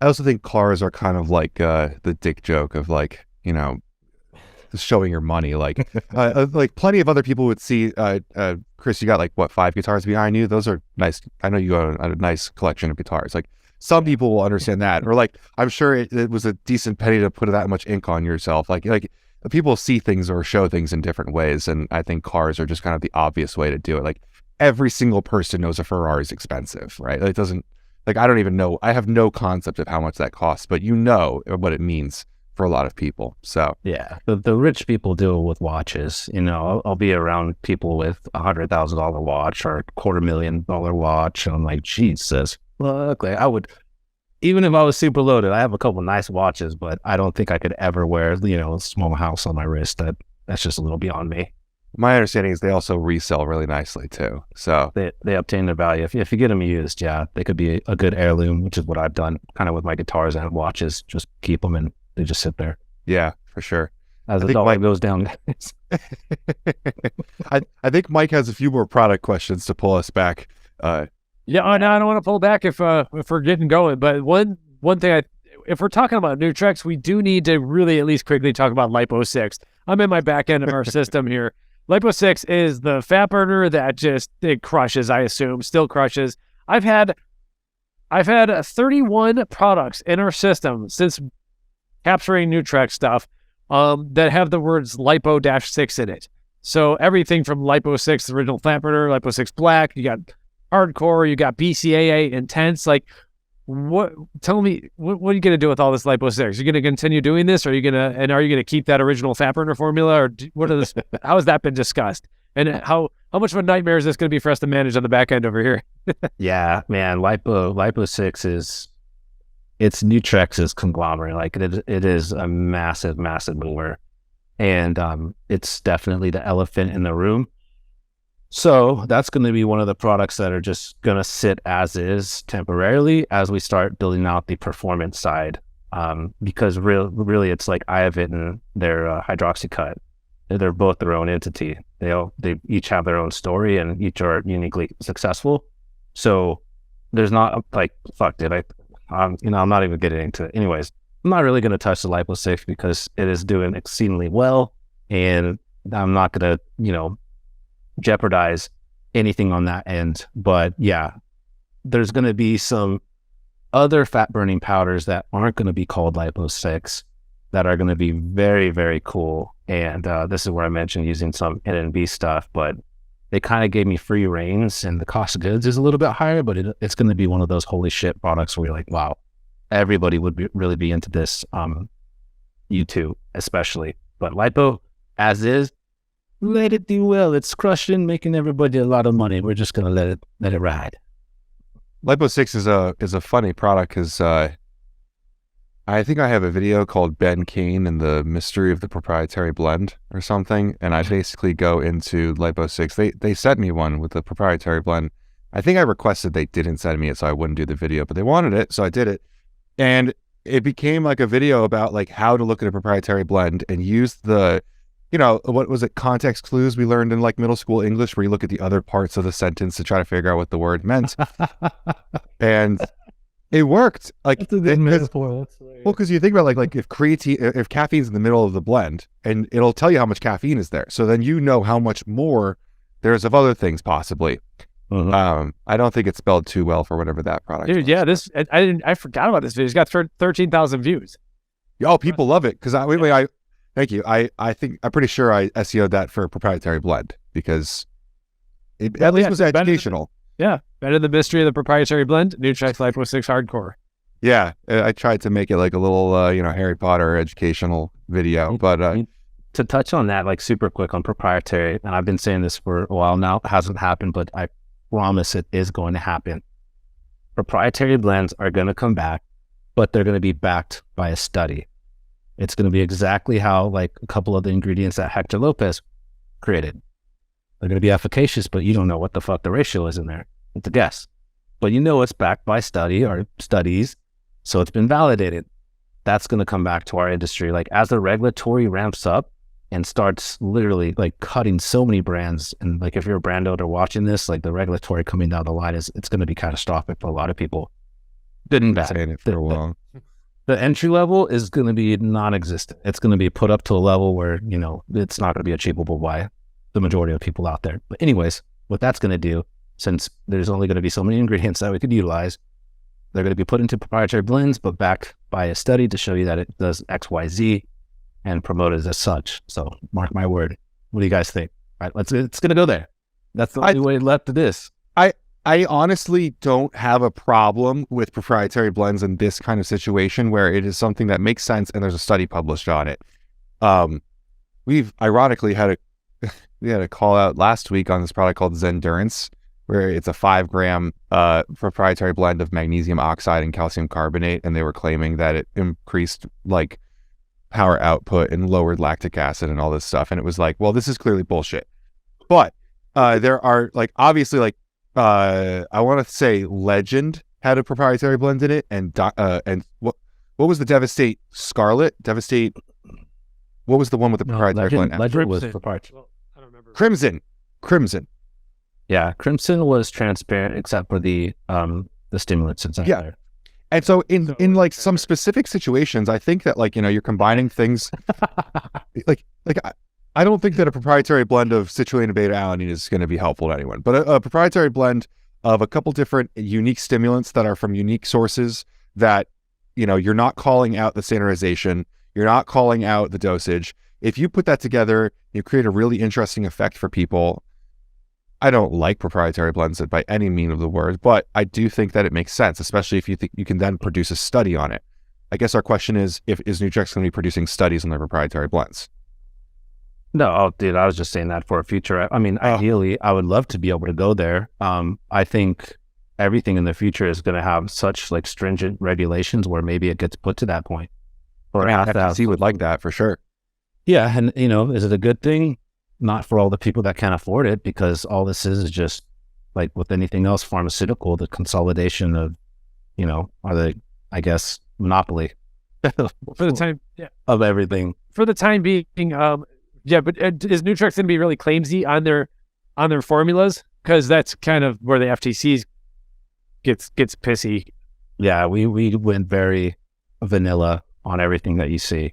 A: think cars are kind of like the dick joke of, like, you know, showing your money. Like, like plenty of other people would see, Chris, you got like what, 5 guitars behind you? Those are nice. I know you own a nice collection of guitars. Like, some people will understand that, or like, I'm sure it was a decent penny to put that much ink on yourself. Like people see things or show things in different ways, and I think cars are just kind of the obvious way to do it. Like, every single person knows a Ferrari is expensive, right? Like, it doesn't. Like, I don't even know. I have no concept of how much that costs, but you know what it means for a lot of people. So
B: yeah, the rich people deal with watches. You know, I'll be around people with $100,000 watch or $250,000 watch, and I'm like, Jesus, look, like I would, even if I was super loaded, I have a couple nice watches, but I don't think I could ever wear, you know, a small house on my wrist. That's just a little beyond me.
A: My understanding is they also resell really nicely too. So
B: they obtain their value. If you get them used, yeah, they could be a good heirloom, which is what I've done kind of with my guitars and watches. Just keep them and they just sit there.
A: Yeah, for sure.
B: As the dollar goes down.
A: I think Mike has a few more product questions to pull us back.
C: Yeah, I don't want to pull back if we're getting going. But one thing, if we're talking about Nutrex, we do need to really at least quickly talk about Lipo 6. I'm in my back end of our system here. Lipo 6 is the fat burner that it crushes, I assume, still crushes. I've had 31 products in our system since capturing Nutrex stuff that have the words Lipo-6 in it. So everything from Lipo 6, the original fat burner, Lipo 6 Black, you got Hardcore, you got BCAA Intense. Like, tell me, what are you going to do with all this Lipo 6? You're going to continue doing this, or are you going to keep that original fat burner formula, or how has that been discussed? And how much of a nightmare is this going to be for us to manage on the back end over here?
B: Yeah, man, Lipo 6 it's Nutrex's conglomerate. Like, it is a massive, massive mover, and it's definitely the elephant in the room. So that's going to be one of the products that are just going to sit as is temporarily as we start building out the performance side. Because really, it's like Iovit and their hydroxycut. They're both their own entity. They each have their own story, and each are uniquely successful. So there's not like, fuck, I'm not even getting into it. Anyways, I'm not really going to touch the Lipo 6 because it is doing exceedingly well, and I'm not going to, jeopardize anything on that end. But yeah, there's going to be some other fat burning powders that aren't going to be called Lipo 6 that are going to be very, very cool. And this is where I mentioned using some NNB stuff, but they kind of gave me free reins, and the cost of goods is a little bit higher, but it's going to be one of those holy shit products where you're like, wow, everybody would really be into this. You too, especially. But lipo, as is, let it do well. It's crushing, making everybody a lot of money. We're just gonna let it ride.
A: Lipo 6 is a funny product because I think I have a video called Ben Kane and the Mystery of the Proprietary Blend or something, and I basically go into Lipo 6. They sent me one with the proprietary blend. I think I requested they didn't send me it so I wouldn't do the video, but they wanted it, so I did it. And it became like a video about like how to look at a proprietary blend and use the, what was it, context clues we learned in like middle school English, where you look at the other parts of the sentence to try to figure out what the word meant. And it worked. Like,
C: that's a good metaphor.
A: Well, because you think about like if caffeine's in the middle of the blend, and it'll tell you how much caffeine is there, so then you know how much more there's of other things possibly. I don't think it's spelled too well for whatever that product.
C: Dude,
A: was.
C: yeah, I forgot about this video. It's got 13,000 views.
A: Oh, people love it because thank you. I'm pretty sure I SEO'd that for a proprietary blend because it at least was educational.
C: Better than the mystery of the proprietary blend. Nutrex Lipo 6 Hardcore.
A: Yeah, I tried to make it like a little Harry Potter educational video, but
B: to touch on that like super quick on proprietary, and I've been saying this for a while now, it hasn't happened, but I promise it is going to happen. Proprietary blends are going to come back, but they're going to be backed by a study. It's going to be exactly how like a couple of the ingredients that Hector Lopez created. They're going to be efficacious, but you don't know what the fuck the ratio is in there. It's a guess. But it's backed by study or studies, so it's been validated. That's going to come back to our industry. Like as the regulatory ramps up and starts literally like cutting so many brands, and like if you're a brand owner watching this, like the regulatory coming down the line it's going to be catastrophic for a lot of people. Good and bad.
A: Saying it for a while.
B: The entry level is going to be non-existent. It's going to be put up to a level where, it's not going to be achievable by the majority of people out there. But anyways, what that's going to do, since there's only going to be so many ingredients that we could utilize, they're going to be put into proprietary blends, but backed by a study to show you that it does X, Y, Z and promote it as such. So mark my word. What do you guys think? All right, it's going to go there. That's the only way left to this.
A: I honestly don't have a problem with proprietary blends in this kind of situation where it is something that makes sense and there's a study published on it. We've ironically had a call out last week on this product called Zendurance, where it's a 5-gram proprietary blend of magnesium oxide and calcium carbonate, and they were claiming that it increased like power output and lowered lactic acid and all this stuff. And it was like, well, this is clearly bullshit. But there are like obviously like I want to say Legend had a proprietary blend in it, and what was the Devastate Scarlet? Devastate. What was the one with the proprietary blend?
B: Legend was proprietary.
C: Well, I don't remember.
A: Crimson.
B: Yeah, Crimson was transparent except for the stimulants inside there.
A: And so in like some specific situations, I think that like you're combining things like I don't think that a proprietary blend of citrulline beta alanine is going to be helpful to anyone, but a proprietary blend of a couple different unique stimulants that are from unique sources that, you're not calling out the standardization, you're not calling out the dosage. If you put that together, you create a really interesting effect for people. I don't like proprietary blends by any mean of the word, but I do think that it makes sense, especially if you think you can then produce a study on it. I guess our question is Nutrex going to be producing studies on their proprietary blends?
B: No, dude, I was just saying that for a future. I mean, ideally, I would love to be able to go there. I think everything in the future is going to have such like stringent regulations where maybe it gets put to that point. Or
A: FTC would like that for sure.
B: Yeah, and is it a good thing? Not for all the people that can't afford it, because all this is just like with anything else pharmaceutical, the consolidation of, or the, I guess, monopoly
C: for the time
B: of everything.
C: For the time being, but is Nutrex going to be really claimsy on their formulas? Because that's kind of where the FTC gets pissy.
B: Yeah, we went very vanilla on everything that you see.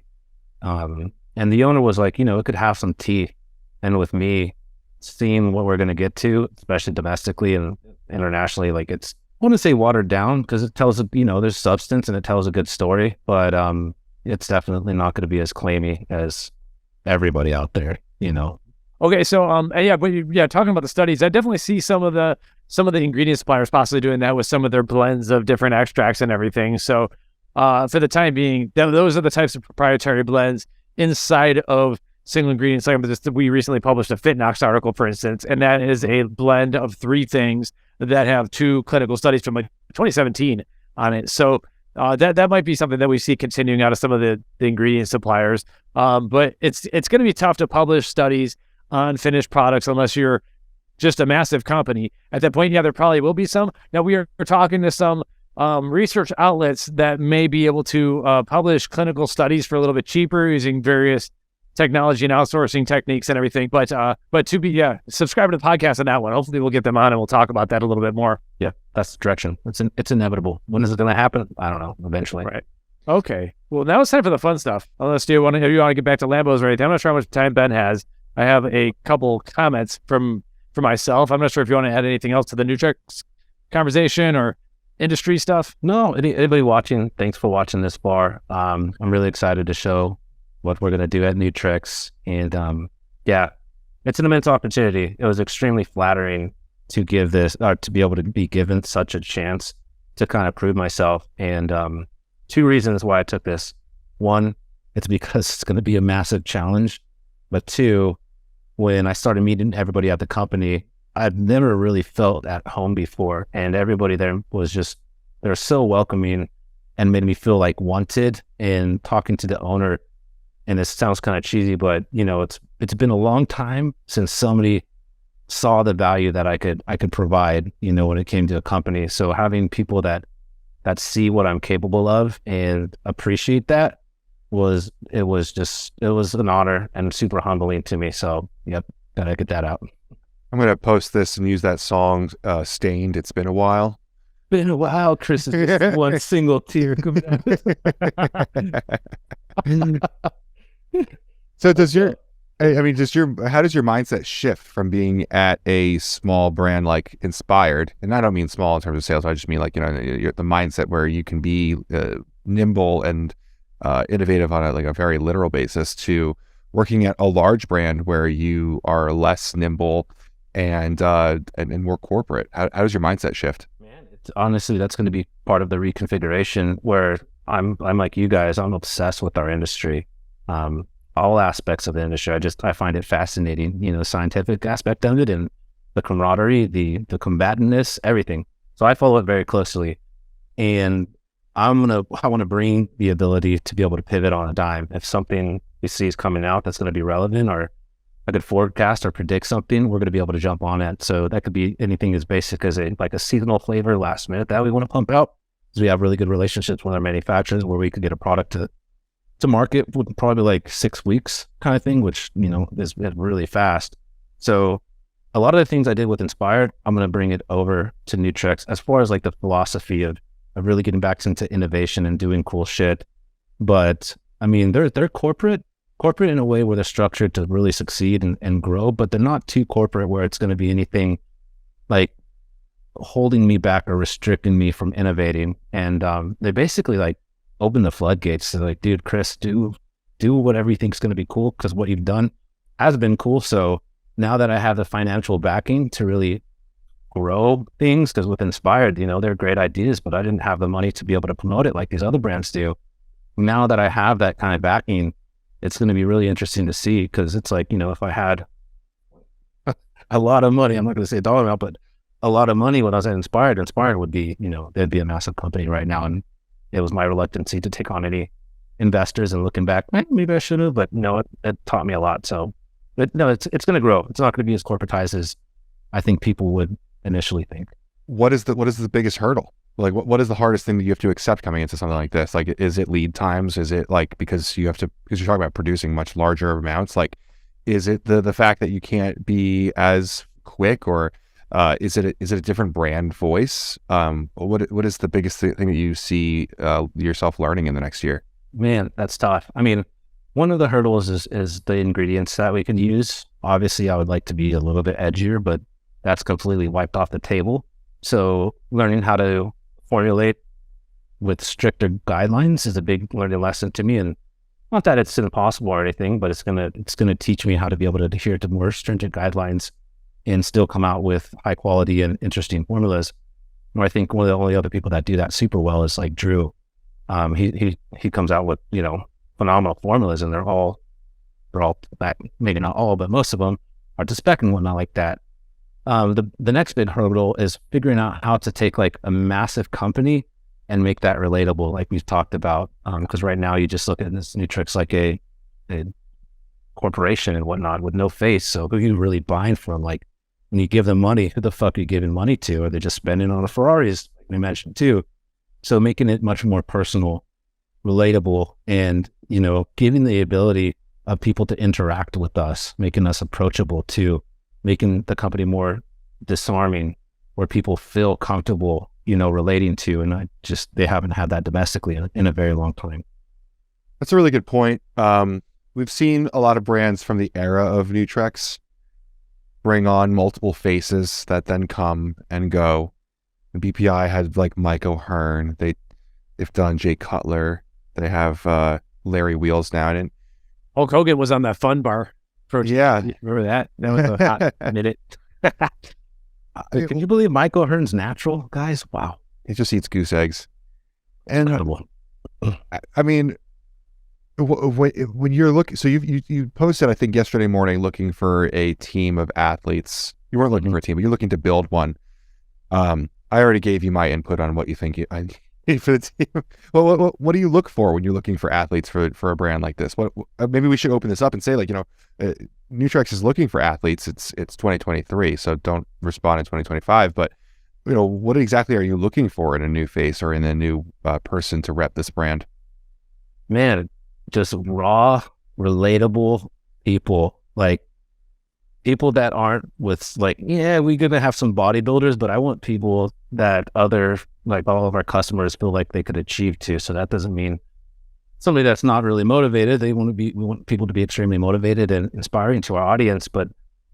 B: And the owner was like, it could have some tea. And with me seeing what we're going to get to, especially domestically and internationally, like I want to say watered down because it tells, there's substance and it tells a good story, but it's definitely not going to be as claimy as everybody out there,
C: Okay, so talking about the studies, I definitely see some of the ingredient suppliers possibly doing that with some of their blends of different extracts and everything. So for the time being, those are the types of proprietary blends inside of single ingredients. Like we recently published a FitNox article, for instance, and that is a blend of 3 things that have 2 clinical studies from like 2017 on it. So that might be something that we see continuing out of some of the ingredient suppliers. But it's going to be tough to publish studies on finished products unless you're just a massive company. At that point, yeah, there probably will be some. Now we're talking to some research outlets that may be able to publish clinical studies for a little bit cheaper using various technology and outsourcing techniques and everything. But subscribe to the podcast on that one. Hopefully we'll get them on and we'll talk about that a little bit more.
B: Yeah, that's the direction. It's inevitable. When is it going to happen? I don't know. Eventually.
C: Right. Okay. Well, now it's time for the fun stuff. Unless you want to get back to Lambos or anything. I'm not sure how much time Ben has. I have a couple comments for myself. I'm not sure if you want to add anything else to the Nutrex conversation or industry stuff.
B: No, anybody watching, thanks for watching this far. I'm really excited to show what we're going to do at Nutrex. And it's an immense opportunity. It was extremely flattering to give this, or to be able to be given such a chance to kind of prove myself. And 2 reasons why I took this. 1, it's because it's going to be a massive challenge. But 2, when I started meeting everybody at the company, I've never really felt at home before. And everybody there they're so welcoming and made me feel like wanted. And talking to the owner, and this sounds kind of cheesy, but it's been a long time since somebody saw the value that I could provide, when it came to a company. So having people that see what I'm capable of and appreciate that was an honor and super humbling to me. So yep, gotta get that out.
A: I'm going to post this and use that song, Stained, It's Been a While.
B: Been a while, Chris, is just one single tear coming out.
A: So how does your mindset shift from being at a small brand like Inspired? And I don't mean small in terms of sales. I just mean like, the mindset where you can be nimble and innovative on a very literal basis, to working at a large brand where you are less nimble and more corporate. How does your mindset shift?
B: Man, honestly, that's going to be part of the reconfiguration, where I'm like you guys. I'm obsessed with our industry, all aspects of the industry. I find it fascinating, the scientific aspect of it and the camaraderie, the combatantness, everything. So I follow it very closely, and I want to bring the ability to be able to pivot on a dime. If something we see is coming out that's going to be relevant, or I could forecast or predict something, we're going to be able to jump on it. So that could be anything as basic as a seasonal flavor last minute that we want to pump out, because we have really good relationships with our manufacturers where we could get a product to market with probably like 6 weeks kind of thing, which, is really fast. So a lot of the things I did with Inspired, I'm going to bring it over to Nutrex as far as like the philosophy of really getting back into innovation and doing cool shit. But I mean, they're corporate in a way where they're structured to really succeed and grow, but they're not too corporate where it's going to be anything like holding me back or restricting me from innovating. And they basically like open the floodgates. They're like, dude, Chris, do whatever you think is going to be cool, because what you've done has been cool. So now that I have the financial backing to really grow things, because with Inspired, they're great ideas, but I didn't have the money to be able to promote it like these other brands do. Now that I have that kind of backing, it's going to be really interesting to see, because it's like, if I had a lot of money, I'm not going to say a dollar amount, but a lot of money when I was at Inspired would be, they'd be a massive company right now. And it was my reluctancy to take on any investors, and looking back, maybe I should have, but no, it taught me a lot. So, but no, it's going to grow. It's not going to be as corporatized as I think people would initially think.
A: What is the biggest hurdle? Like, what is the hardest thing that you have to accept coming into something like this? Like, is it lead times? Is it like, because you're talking about producing much larger amounts? Like, is it the fact that you can't be as quick, or is it a different brand voice? What is the biggest thing that you see yourself learning in the next year?
B: Man, that's tough. I mean, one of the hurdles is the ingredients that we can use. Obviously, I would like to be a little bit edgier, but that's completely wiped off the table. So learning how to formulate with stricter guidelines is a big learning lesson to me. And not that it's impossible or anything, but it's gonna teach me how to be able to adhere to more stringent guidelines and still come out with high quality and interesting formulas. I think one of the only other people that do that super well is like Drew. He comes out with, phenomenal formulas, and they're all maybe not all, but most of them are to spec and whatnot like that. The next big hurdle is figuring out how to take like a massive company and make that relatable, like we've talked about. Because right now you just look at this Nutrex like a corporation and whatnot with no face. So who are you really buying from? Like when you give them money, who the fuck are you giving money to? Are they just spending on the Ferraris, like we mentioned too? So making it much more personal, relatable, and giving the ability of people to interact with us, making us approachable too, making the company more disarming, where people feel comfortable, relating to, and they haven't had that domestically in a very long time.
A: That's a really good point. We've seen a lot of brands from the era of Nutrex bring on multiple faces that then come and go. BPI had like Mike O'Hearn. They've done Jay Cutler. They have Larry Wheels now. And
C: Hulk Hogan was on that Fun Bar protein.
A: Yeah.
C: Remember that? That was a hot minute.
B: Can you believe Mike O'Hearn's natural, guys? Wow.
A: He just eats goose eggs. And
B: Incredible.
A: I mean, when you're looking, so you posted, I think yesterday morning, looking for a team of athletes. You weren't looking for a team, but you're looking to build one. I already gave you my input on what you think I need for the team. Well, what do you look for when you're looking for athletes for a brand like this? What maybe we should open this up and say, like, Nutrex is looking for athletes. It's 2023, so don't respond in 2025. But what exactly are you looking for in a new face or in a new person to rep this brand?
B: Man, just raw, relatable people, like people that aren't with like, we're going to have some bodybuilders, but I want people that like all of our customers feel like they could achieve to. So that doesn't mean somebody that's not really motivated. We want people to be extremely motivated and inspiring to our audience, but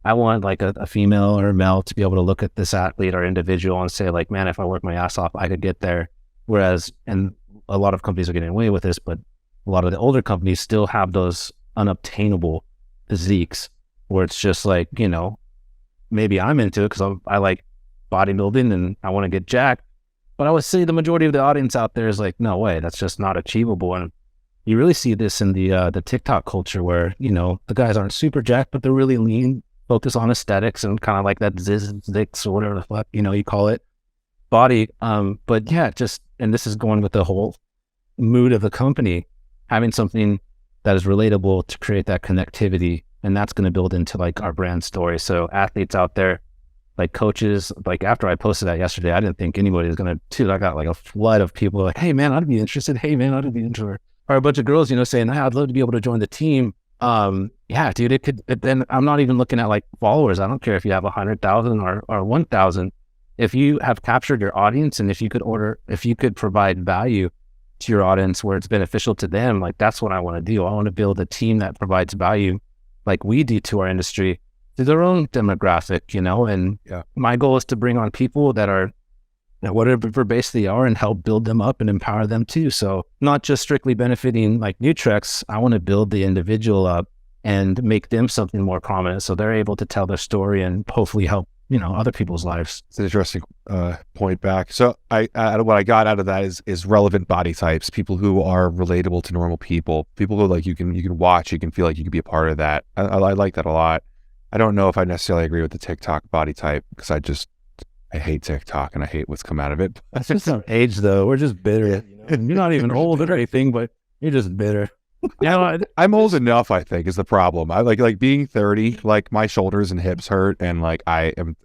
B: I want like a female or a male to be able to look at this athlete or individual and say like, man, if I work my ass off, I could get there. Whereas, and a lot of companies are getting away with this, but a lot of the older companies still have those unobtainable physiques where it's just like, maybe I'm into it because I like bodybuilding and I want to get jacked. But I would say the majority of the audience out there is like, no way, that's just not achievable. And you really see this in the TikTok culture where, the guys aren't super jacked, but they're really lean, focus on aesthetics and kind of like that zix or whatever the fuck, you call it body. But yeah, and this is going with the whole mood of the company, having something that is relatable to create that connectivity. And that's going to build into like our brand story. So athletes out there, like coaches, like after I posted that yesterday, I didn't think anybody was going to, I got like a flood of people like, hey man, I'd be interested. Hey man, I'd be interested. Or a bunch of girls, saying, hey, I'd love to be able to join the team. Yeah, dude, then I'm not even looking at like followers. I don't care if you have 100,000 or 1,000. If you have captured your audience and if you could provide value to your audience where it's beneficial to them, like that's what I want to do. I want to build a team that provides value like we do to our industry, to their own demographic, and my goal is to bring on people that are whatever base they are and help build them up and empower them too. So not just strictly benefiting like Nutrex, I want to build the individual up and make them something more prominent so they're able to tell their story and hopefully help, other people's lives.
A: It's an interesting point back. So what I got out of that is relevant body types, people who are relatable to normal people who like you can watch, you can feel like you can be a part of that. I like that a lot. I don't know if I necessarily agree with the TikTok body type because I hate TikTok and I hate what's come out of it.
B: That's just our age though. We're just bitter. You're not even old or anything, but you're just bitter.
C: Yeah,
A: I'm old enough, I think, is the problem. I like being 30, like my shoulders and hips hurt and like I'm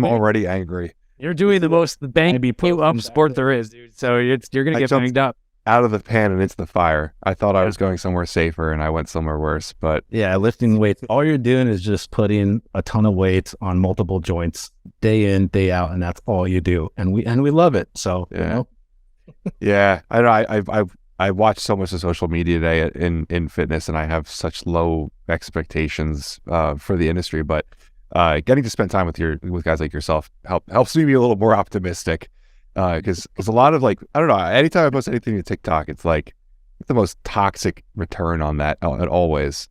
A: already angry.
C: You're doing the most bang you up sport there is, dude. So you're going to get banged up.
A: Out of the pan and into the fire. I thought I was going somewhere safer and I went somewhere worse, but
B: yeah, lifting weights. All you're doing is just putting a ton of weights on multiple joints day in, day out, and that's all you do. And we love it. So
A: yeah. Yeah. I know I watch so much of social media today in fitness and I have such low expectations for the industry, but getting to spend time with guys like yourself helps me be a little more optimistic. Because a lot of like, I don't know, anytime I post anything to TikTok, it's like the most toxic return on that always.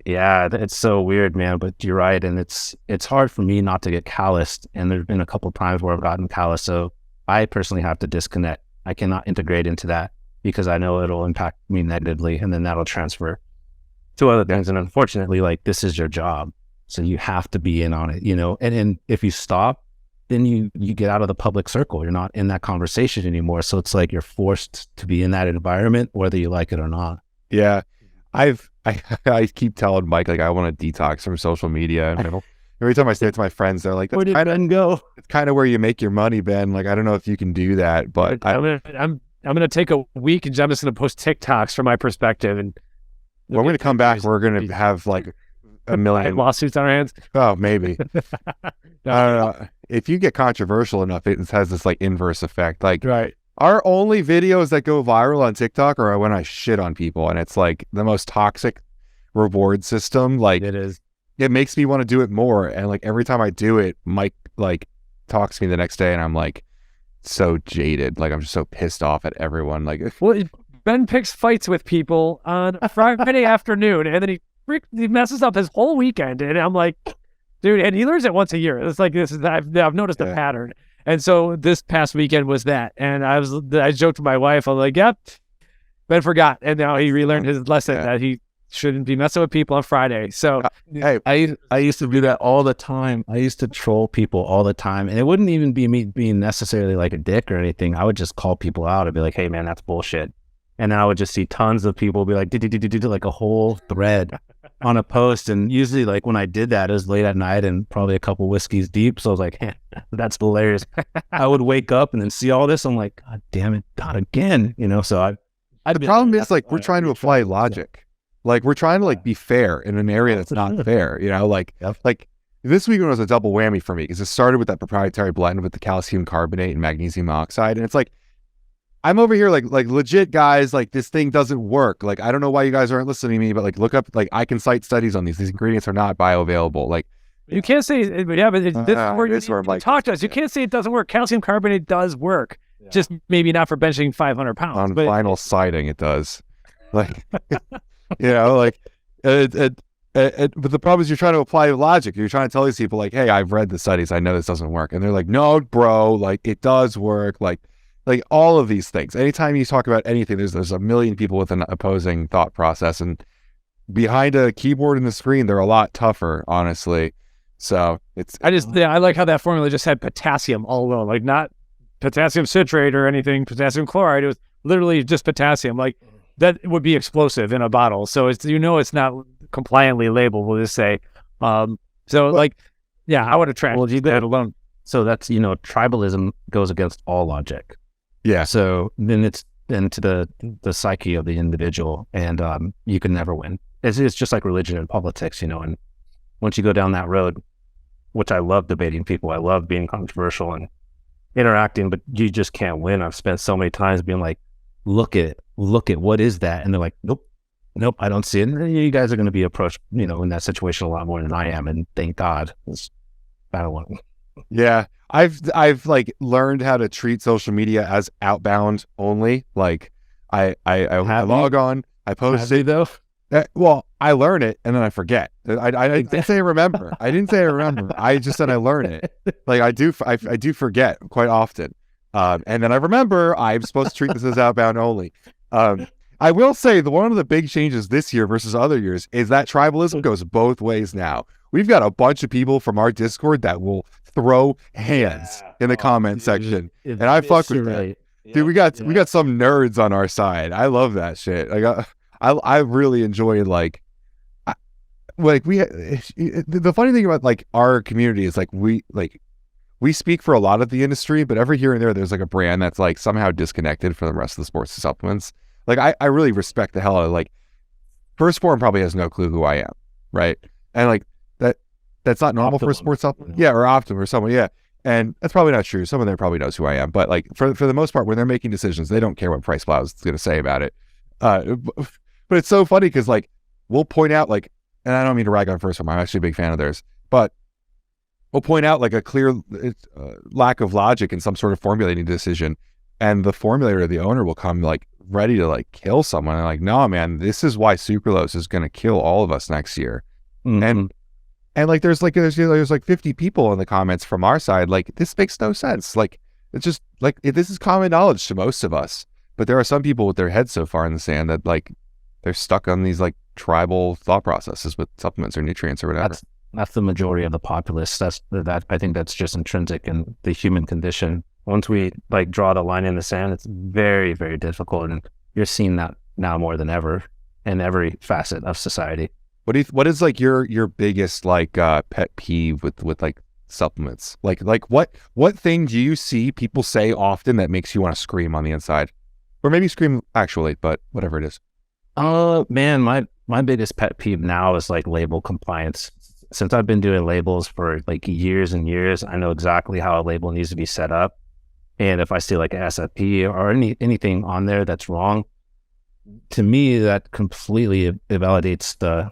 B: Yeah, it's so weird, man, but you're right. And it's hard for me not to get calloused. And there's been a couple of times where I've gotten calloused. So I personally have to disconnect. I cannot integrate into that because I know it'll impact me negatively, and then that'll transfer to other things. And unfortunately, like, this is your job, so you have to be in on it, and if you stop, then you get out of the public circle. You're not in that conversation anymore. So it's like you're forced to be in that environment, whether you like it or not.
A: Yeah. I keep telling Mike, like, I want to detox from social media. And every time I say it to my friends, they're like,
B: Where did Ben go?
A: It's kind of where you make your money, Ben. Like, I don't know if you can do that, but
C: I'm gonna take a week and I'm just gonna post TikToks from my perspective. And
A: we're going to come back. We're going to have like a million
C: lawsuits on our hands.
A: Oh, maybe. I don't know. If you get controversial enough, it has this like inverse effect. Like,
C: right.
A: Our only videos that go viral on TikTok are when I shit on people, and it's like the most toxic reward system. Like,
C: it is.
A: It makes me want to do it more. And like every time I do it, Mike like talks to me the next day, and I'm like so jaded. Like, I'm just so pissed off at everyone. Like,
C: well, Ben picks fights with people on a Friday afternoon, and then he messes up his whole weekend, and I'm like, dude, and he learns it once a year. It's like this is I've noticed a pattern. And so this past weekend was that. And I joked to my wife, I'm like, yep, Ben forgot. And now he relearned his lesson that he shouldn't be messing with people on Friday. So
B: hey, I used to do that all the time. I used to troll people all the time. And it wouldn't even be me being necessarily like a dick or anything. I would just call people out and be like, hey man, that's bullshit. And then I would just see tons of people be like, like a whole thread on a post. And usually like when I did that, it was late at night and probably a couple whiskeys deep. So I was like, hey, that's hilarious. I would wake up and then see all this. I'm like, God damn it, not again. So
A: the problem is like, we're trying to apply logic. Like, we're trying to like be fair in an area that's not fair, like this week was a double whammy for me because it started with that proprietary blend with the calcium carbonate and magnesium oxide. And it's like, I'm over here like legit guys, like this thing doesn't work. Like, I don't know why you guys aren't listening to me, but like look up, like I can cite studies on these ingredients are not bioavailable. Like,
C: you can't say, but this is where you talk to us. You can't say it doesn't work. Calcium carbonate does work, just maybe not for benching 500 pounds.
A: On vinyl siding, it does. Like, like, but the problem is you're trying to apply logic. You're trying to tell these people like, hey, I've read the studies. I know this doesn't work. And they're like, no, bro, like it does work. Like all of these things. Anytime you talk about anything, there's a million people with an opposing thought process, and behind a keyboard and the screen, they're a lot tougher, honestly. So
C: I like how that formula just had potassium all alone, like not potassium citrate or anything, potassium chloride. It was literally just potassium. Like that would be explosive in a bottle. So it's not compliantly labeled. We'll just say, I would have tracked that alone.
B: So that's, tribalism goes against all logic.
A: Yeah.
B: So then it's into the psyche of the individual, and you can never win. It's just like religion and politics, and once you go down that road, which I love debating people, I love being controversial and interacting, but you just can't win. I've spent so many times being like, look at what is that? And they're like, nope, I don't see it. And you guys are going to be approached, in that situation a lot more than I am. And thank God. I don't want to.
A: Yeah. I've like learned how to treat social media as outbound only. Like I log on, I post it though. Well, I learn it and then I forget. I didn't say I remember. I just said I learn it. Like I do forget quite often. And then I remember I'm supposed to treat this as outbound only. I will say one of the big changes this year versus other years is that tribalism goes both ways now. We've got a bunch of people from our Discord that will throw hands in the comment section, and I fuck with that. Dude, we got some nerds on our side. I love that shit. Like I really enjoy the funny thing about like our community is like we speak for a lot of the industry, but every here and there's like a brand that's like somehow disconnected from the rest of the sports supplements. Like I really respect the hell out of like First Form probably has no clue who I am, right? And like that's not normal for a sports supplement. Yeah, or Optimum or someone, yeah. And that's probably not true. Someone there probably knows who I am. But like for the most part, when they're making decisions, they don't care what PricePlow is going to say about it. But it's so funny because like we'll point out like, and I don't mean to rag on First Form, I'm actually a big fan of theirs, but we'll point out like a clear lack of logic in some sort of formulating decision, and the formulator, the owner, will come like ready to like kill someone. And like, no, man, this is why sucralose is going to kill all of us next year. Mm-hmm. And like there's like 50 people in the comments from our side. Like, this makes no sense. Like It's just like this is common knowledge to most of us, but there are some people with their heads so far in the sand that like they're stuck on these like tribal thought processes with supplements or nutrients or whatever.
B: That's the majority of the populace. That I think that's just intrinsic in the human condition. Once we like draw the line in the sand, it's very, very difficult, and you're seeing that now more than ever in every facet of society.
A: What is like your biggest like pet peeve with like supplements? Like what thing do you see people say often that makes you want to scream on the inside, or maybe scream actually, but whatever it is.
B: Man, my biggest pet peeve now is like label compliance. Since I've been doing labels for like years and years, I know exactly how a label needs to be set up. And if I see like SFP or anything on there that's wrong, to me, that completely invalidates the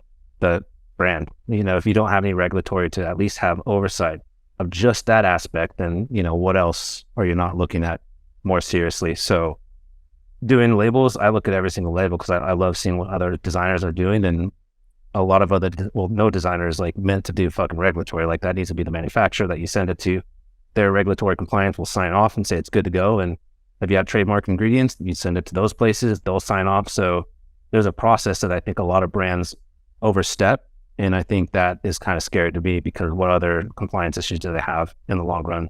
B: brand. You know, if you don't have any regulatory to at least have oversight of just that aspect, then, you know, what else are you not looking at more seriously? So doing labels, I look at every single label because I love seeing what other designers are doing. And a lot of other, no designer is like meant to do fucking regulatory. Like that needs to be the manufacturer that you send it to. Their regulatory compliance will sign off and say it's good to go. And if you have trademark ingredients, you send it to those places, they'll sign off. So there's a process that I think a lot of brands overstep. And I think that is kind of scary to me because what other compliance issues do they have in the long run?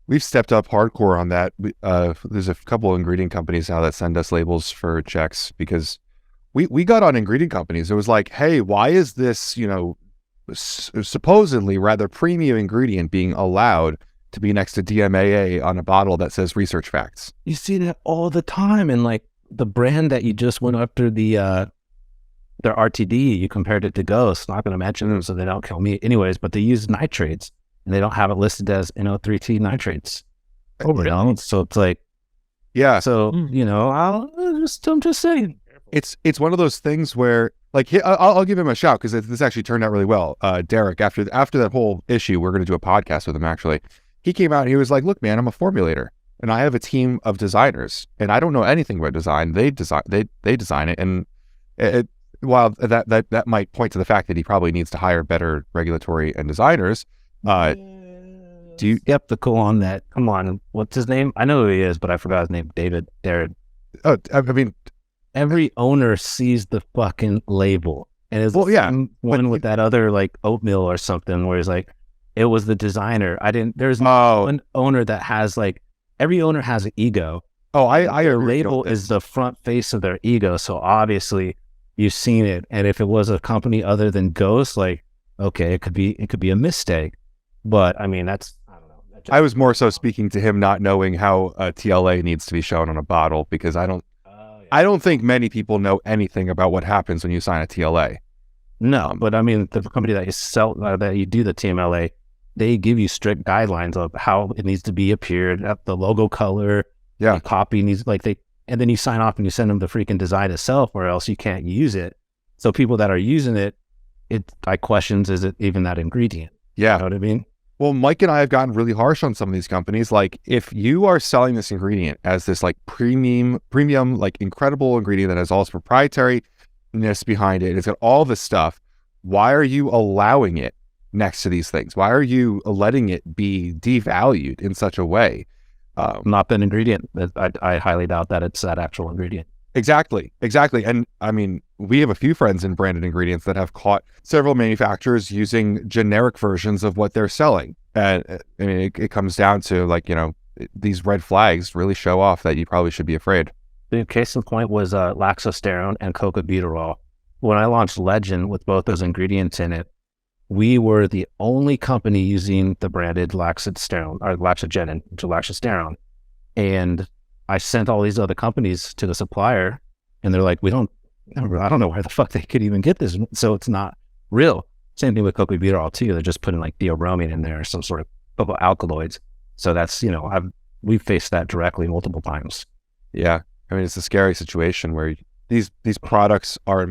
A: We've stepped up hardcore on that. There's a couple of ingredient companies now that send us labels for checks because we got on ingredient companies. It was like, hey, why is this, you know, supposedly rather premium ingredient being allowed to be next to DMAA on a bottle that says research facts?
B: You see that all the time. And like the brand that you just went after their RTD, you compared it to Ghost. Not going to mention them so they don't kill me anyways, but they use nitrates and they don't have it listed as NO3T nitrates. So it's like,
A: yeah.
B: So, you know, I'm just saying.
A: It's one of those things where like, I'll give him a shout because this actually turned out really well. Derek, after that whole issue, we're going to do a podcast with him actually. He came out and he was like, look, man, I'm a formulator and I have a team of designers and I don't know anything about design. They design it. And while that might point to the fact that he probably needs to hire better regulatory and designers.
B: Do you skeptical on that? Come on. What's his name? I know who he is, but I forgot his name. David.
A: Oh, I mean,
B: every owner sees the fucking label and it's one with that other like oatmeal or something where he's like, it was the designer. There's one owner that has like, every owner has an ego.
A: Oh, I
B: label is the front face of their ego. So obviously you've seen it. And if it was a company other than Ghost, like, okay, it could be a mistake. But I mean, I don't know.
A: I was more so speaking to him not knowing how TLA needs to be shown on a bottle because I don't think many people know anything about what happens when you sign a TLA.
B: No, but I mean, the company that you sell, that you do the TMLA, they give you strict guidelines of how it needs to be appeared, at the logo color, the copy needs and then you sign off and you send them the freaking design itself, or else you can't use it. So people that are using it, I questions, is it even that ingredient?
A: Yeah.
B: You know what I mean?
A: Well, Mike and I have gotten really harsh on some of these companies. Like if you are selling this ingredient as this like premium, like incredible ingredient that has all its proprietariness behind it, it's got all this stuff. Why are you allowing it next to these things? Why are you letting it be devalued in such a way?
B: Not that ingredient. I highly doubt that it's that actual ingredient.
A: Exactly. And I mean, we have a few friends in branded ingredients that have caught several manufacturers using generic versions of what they're selling. And I mean, it comes down to like, you know, these red flags really show off that you probably should be afraid.
B: The case in point was laxosterone and cocobuterol. When I launched Legend with both those ingredients in it, we were the only company using the branded laxosterone or laxogenin, which is laxosterone. And I sent all these other companies to the supplier and they're like, I don't know where the fuck they could even get this. So it's not real. Same thing with cocobuterol too. They're just putting like theobromine in there or some sort of alkaloids. So that's, you know, we've faced that directly multiple times.
A: Yeah. I mean, it's a scary situation where these products are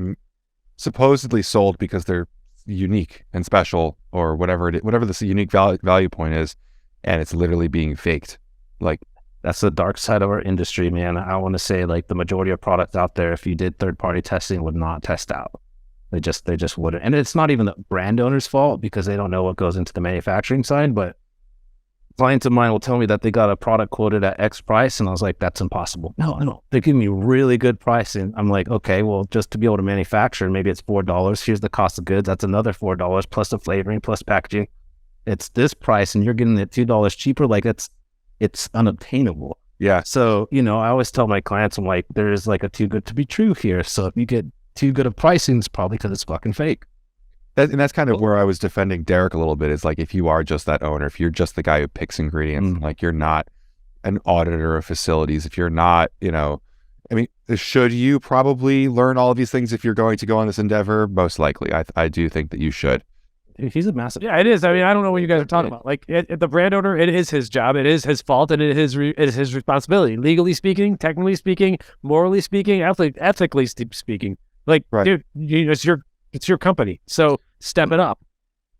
A: supposedly sold because they're unique and special or whatever this unique value point is, and it's literally being faked. Like,
B: that's the dark side of our industry, man. I want to say like the majority of products out there, if you did third-party testing, would not test out. They just wouldn't. And it's not even the brand owner's fault because they don't know what goes into the manufacturing side, but clients of mine will tell me that they got a product quoted at X price, and I was like, that's impossible. No, they're giving me really good pricing. I'm like, okay, well, just to be able to manufacture, maybe it's $4. Here's the cost of goods. That's another $4 plus the flavoring plus packaging. It's this price, and you're getting it $2 cheaper. Like it's unobtainable.
A: Yeah.
B: So, I always tell my clients, I'm like, there is like a too good to be true here. So if you get too good of pricing, it's probably because it's fucking fake.
A: And that's kind of where I was defending Derek a little bit, is like, if you are just that owner, if you're just the guy who picks ingredients, like you're not an auditor of facilities, if you're not, I mean, should you probably learn all of these things if you're going to go on this endeavor? Most likely. I do think that you should.
B: He's a massive.
C: Yeah, it is. I mean, I don't know what you guys are talking about. Like the brand owner, it is his job. It is his fault, and it is his responsibility. Legally speaking, technically speaking, morally speaking, ethically speaking. Like,
A: right.
C: Dude, it's your company. So step it up.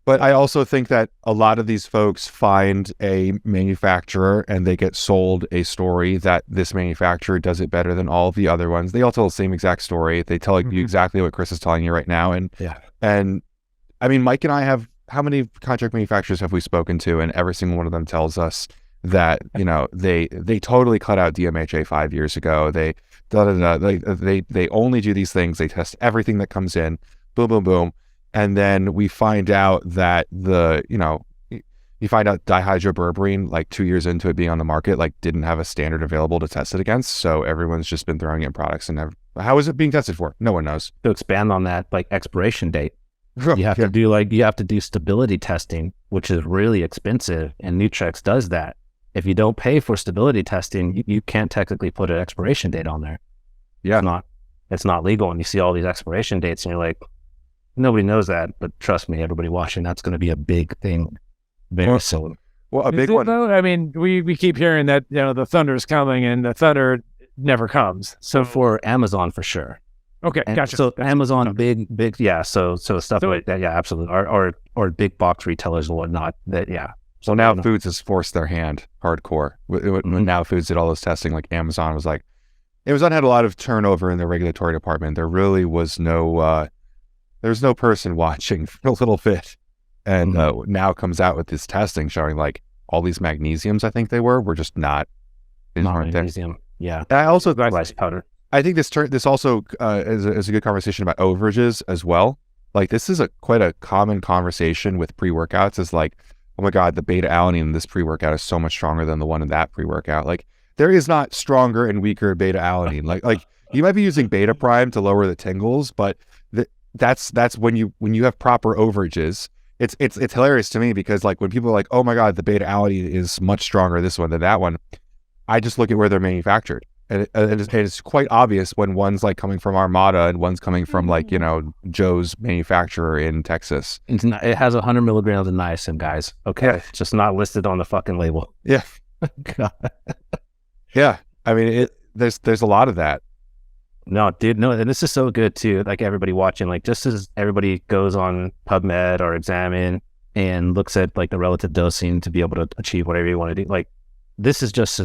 A: But I also think that a lot of these folks find a manufacturer and they get sold a story that this manufacturer does it better than all of the other ones. They all tell the same exact story. They tell you exactly what Chris is telling you right now. And I mean, Mike and I have, how many contract manufacturers have we spoken to? And every single one of them tells us that, they totally cut out DMHA 5 years ago. They only do these things. They test everything that comes in, boom, boom, boom. And then we find out that you find out dihydroberberine, like 2 years into it being on the market, like didn't have a standard available to test it against. So everyone's just been throwing in products and how is it being tested for? No one knows.
B: To expand on that, like expiration date, you have to do stability testing, which is really expensive. And Nutrex does that. If you don't pay for stability testing, you can't technically put an expiration date on there.
A: Yeah.
B: It's not legal. And you see all these expiration dates and you're like, nobody knows that, but trust me, everybody watching, that's going to be a big thing very soon.
A: Well, a big one.
C: Though? I mean, we keep hearing that, the thunder is coming, and the thunder never comes.
B: So for Amazon, for sure.
C: Okay, gotcha.
B: So Amazon, big, yeah. So stuff like that, yeah, absolutely. Or big box retailers and whatnot. That, yeah.
A: So now Foods has forced their hand hardcore. When Now Foods did all this testing, like Amazon was like, Amazon had a lot of turnover in the regulatory department. There really was no. There's no person watching for a little bit. And now comes out with this testing showing like all these magnesiums, I think they were just not
B: magnesium. Yeah.
A: And I also,
B: rice powder.
A: I think this also is a good conversation about overages as well. Like this is quite a common conversation with pre-workouts, is like, oh my God, the beta alanine in this pre-workout is so much stronger than the one in that pre-workout. Like there is not stronger and weaker beta alanine. Like you might be using beta prime to lower the tingles, but that's when you have proper overages. It's hilarious to me because like when people are like, oh my God, the beta alanine is much stronger this one than that one, I just look at where they're manufactured, and it's quite obvious when one's like coming from Armada and one's coming from like Joe's manufacturer in Texas.
B: It has 100 milligrams of niacin, guys. Okay, yeah. It's just not listed on the fucking label.
A: Yeah. Yeah, I mean there's a lot of that.
B: No, dude, no, and this is so good too. Like everybody watching, like just as everybody goes on PubMed or Examine and looks at like the relative dosing to be able to achieve whatever you want to do, like this is just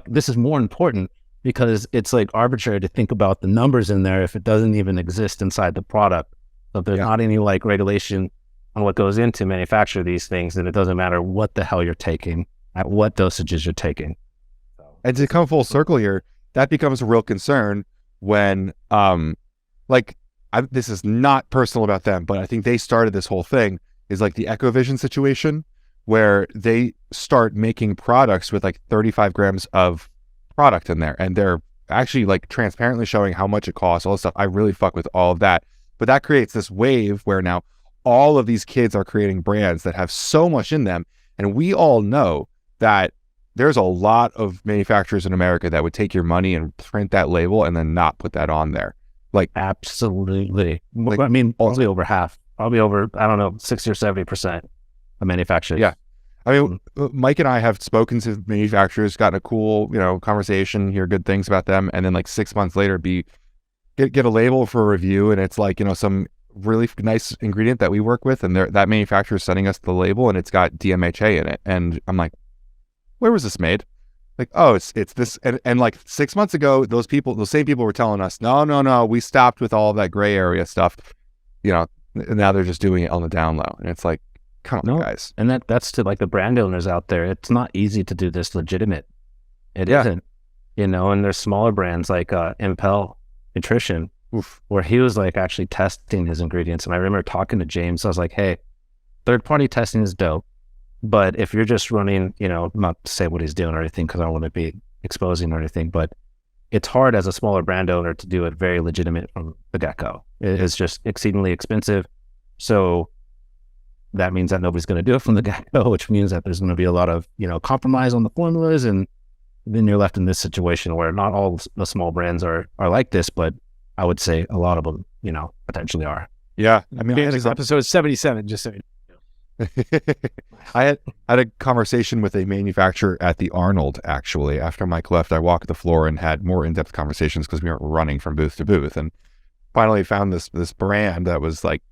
B: this is more important because it's like arbitrary to think about the numbers in there if it doesn't even exist inside the product. So if there's not any like regulation on what goes into manufacture these things, then it doesn't matter what the hell you're taking, at what dosages you're taking.
A: And to come full circle here, that becomes a real concern when this is not personal about them, but I think they started this whole thing, is like the EcoVision situation where they start making products with like 35 grams of product in there, and they're actually like transparently showing how much it costs, all this stuff. I really fuck with all of that, but that creates this wave where now all of these kids are creating brands that have so much in them, and we all know that there's a lot of manufacturers in America that would take your money and print that label and then not put that on there. Like
B: absolutely. Like, I mean, probably over half, probably over, I don't know, 60 or 70% of manufacturers.
A: Yeah. I mean, Mike and I have spoken to manufacturers, gotten a cool, conversation, hear good things about them. And then like 6 months later, get a label for a review. And it's like, some really nice ingredient that we work with. And that manufacturer is sending us the label and it's got DMHA in it. And I'm like, where was this made? Like, oh, it's this. And like 6 months ago, those same people were telling us, no, we stopped with all that gray area stuff, and now they're just doing it on the down low. And it's like, Come on,
B: No,
A: guys.
B: and that's to like the brand owners out there. It's not easy to do this legitimate. It
A: Yeah.
B: isn't, and there's smaller brands like Impel Nutrition,
A: Oof.
B: where he was like actually testing his ingredients. And I remember talking to James. I was like, hey, third-party testing is dope. But if you're just running, not to say what he's doing or anything, because I don't want to be exposing or anything, but it's hard as a smaller brand owner to do it very legitimate from the get-go. It's just exceedingly expensive. So that means that nobody's going to do it from the get-go, which means that there's going to be a lot of, compromise on the formulas. And then you're left in this situation where not all the small brands are like this, but I would say a lot of them, potentially are.
A: Yeah. I mean,
C: This is episode 77, just so you know.
A: I had a conversation with a manufacturer at the Arnold, actually. After Mike left, I walked the floor and had more in-depth conversations because we weren't running from booth to booth, and finally found this brand that was like,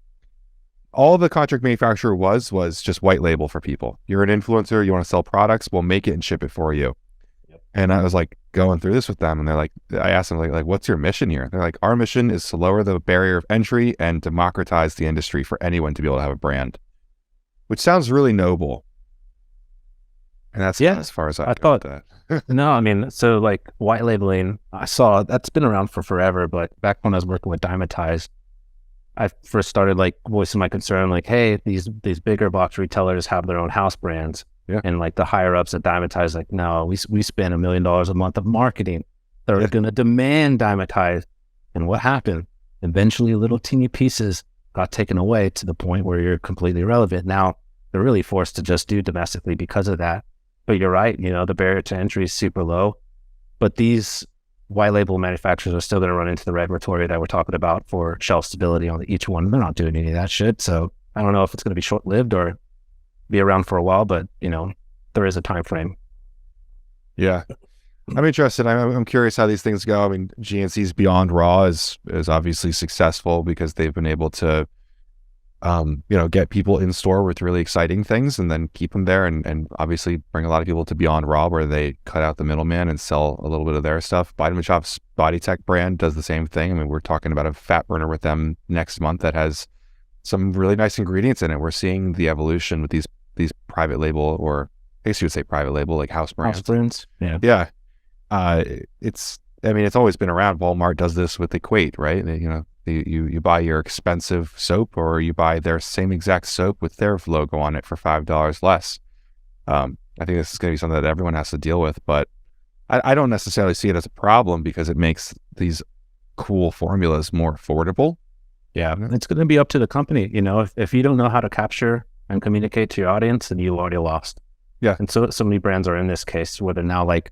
A: all the contract manufacturer was just white label for people. You're an influencer, you want to sell products, we'll make it and ship it for you. Yep. And I was like going through this with them, and they're like, I asked them like, what's your mission here? They're like, our mission is to lower the barrier of entry and democratize the industry for anyone to be able to have a brand. Which sounds really noble. And that's as far as I
B: thought.
A: That.
B: No, I mean, so like white labeling, I saw that's been around for forever, but back when I was working with Dymatize, I first started like voicing my concern, like, hey, these bigger box retailers have their own house brands. Yeah. And like the higher ups at Dymatize, like, no, we spend $1 million a month of marketing. They're going to demand Dymatize. And what happened? Eventually little teeny pieces got taken away to the point where you're completely irrelevant. Now they're really forced to just do domestically because of that. But you're right, the barrier to entry is super low. But these white label manufacturers are still going to run into the regulatory that we're talking about for shelf stability on each one. They're not doing any of that shit. So I don't know if it's going to be short-lived or be around for a while, but there is a time frame.
A: Yeah. I'm interested. I'm curious how these things go. I mean, GNC's Beyond Raw is obviously successful because they've been able to, get people in store with really exciting things and then keep them there and obviously bring a lot of people to Beyond Raw where they cut out the middleman and sell a little bit of their stuff. Vitamin Shopp's Body Tech brand does the same thing. I mean, we're talking about a fat burner with them next month that has some really nice ingredients in it. We're seeing the evolution with these private label, or I guess you would say private label, like house brands.
B: House brands. Yeah.
A: Yeah. It's always been around. Walmart does this with Equate, right? You buy your expensive soap, or you buy their same exact soap with their logo on it for $5 less. I think this is going to be something that everyone has to deal with, but I don't necessarily see it as a problem because it makes these cool formulas more affordable.
B: Yeah, it's going to be up to the company. If you don't know how to capture and communicate to your audience, then you already lost. Yeah. And so many brands are in this case where they're now like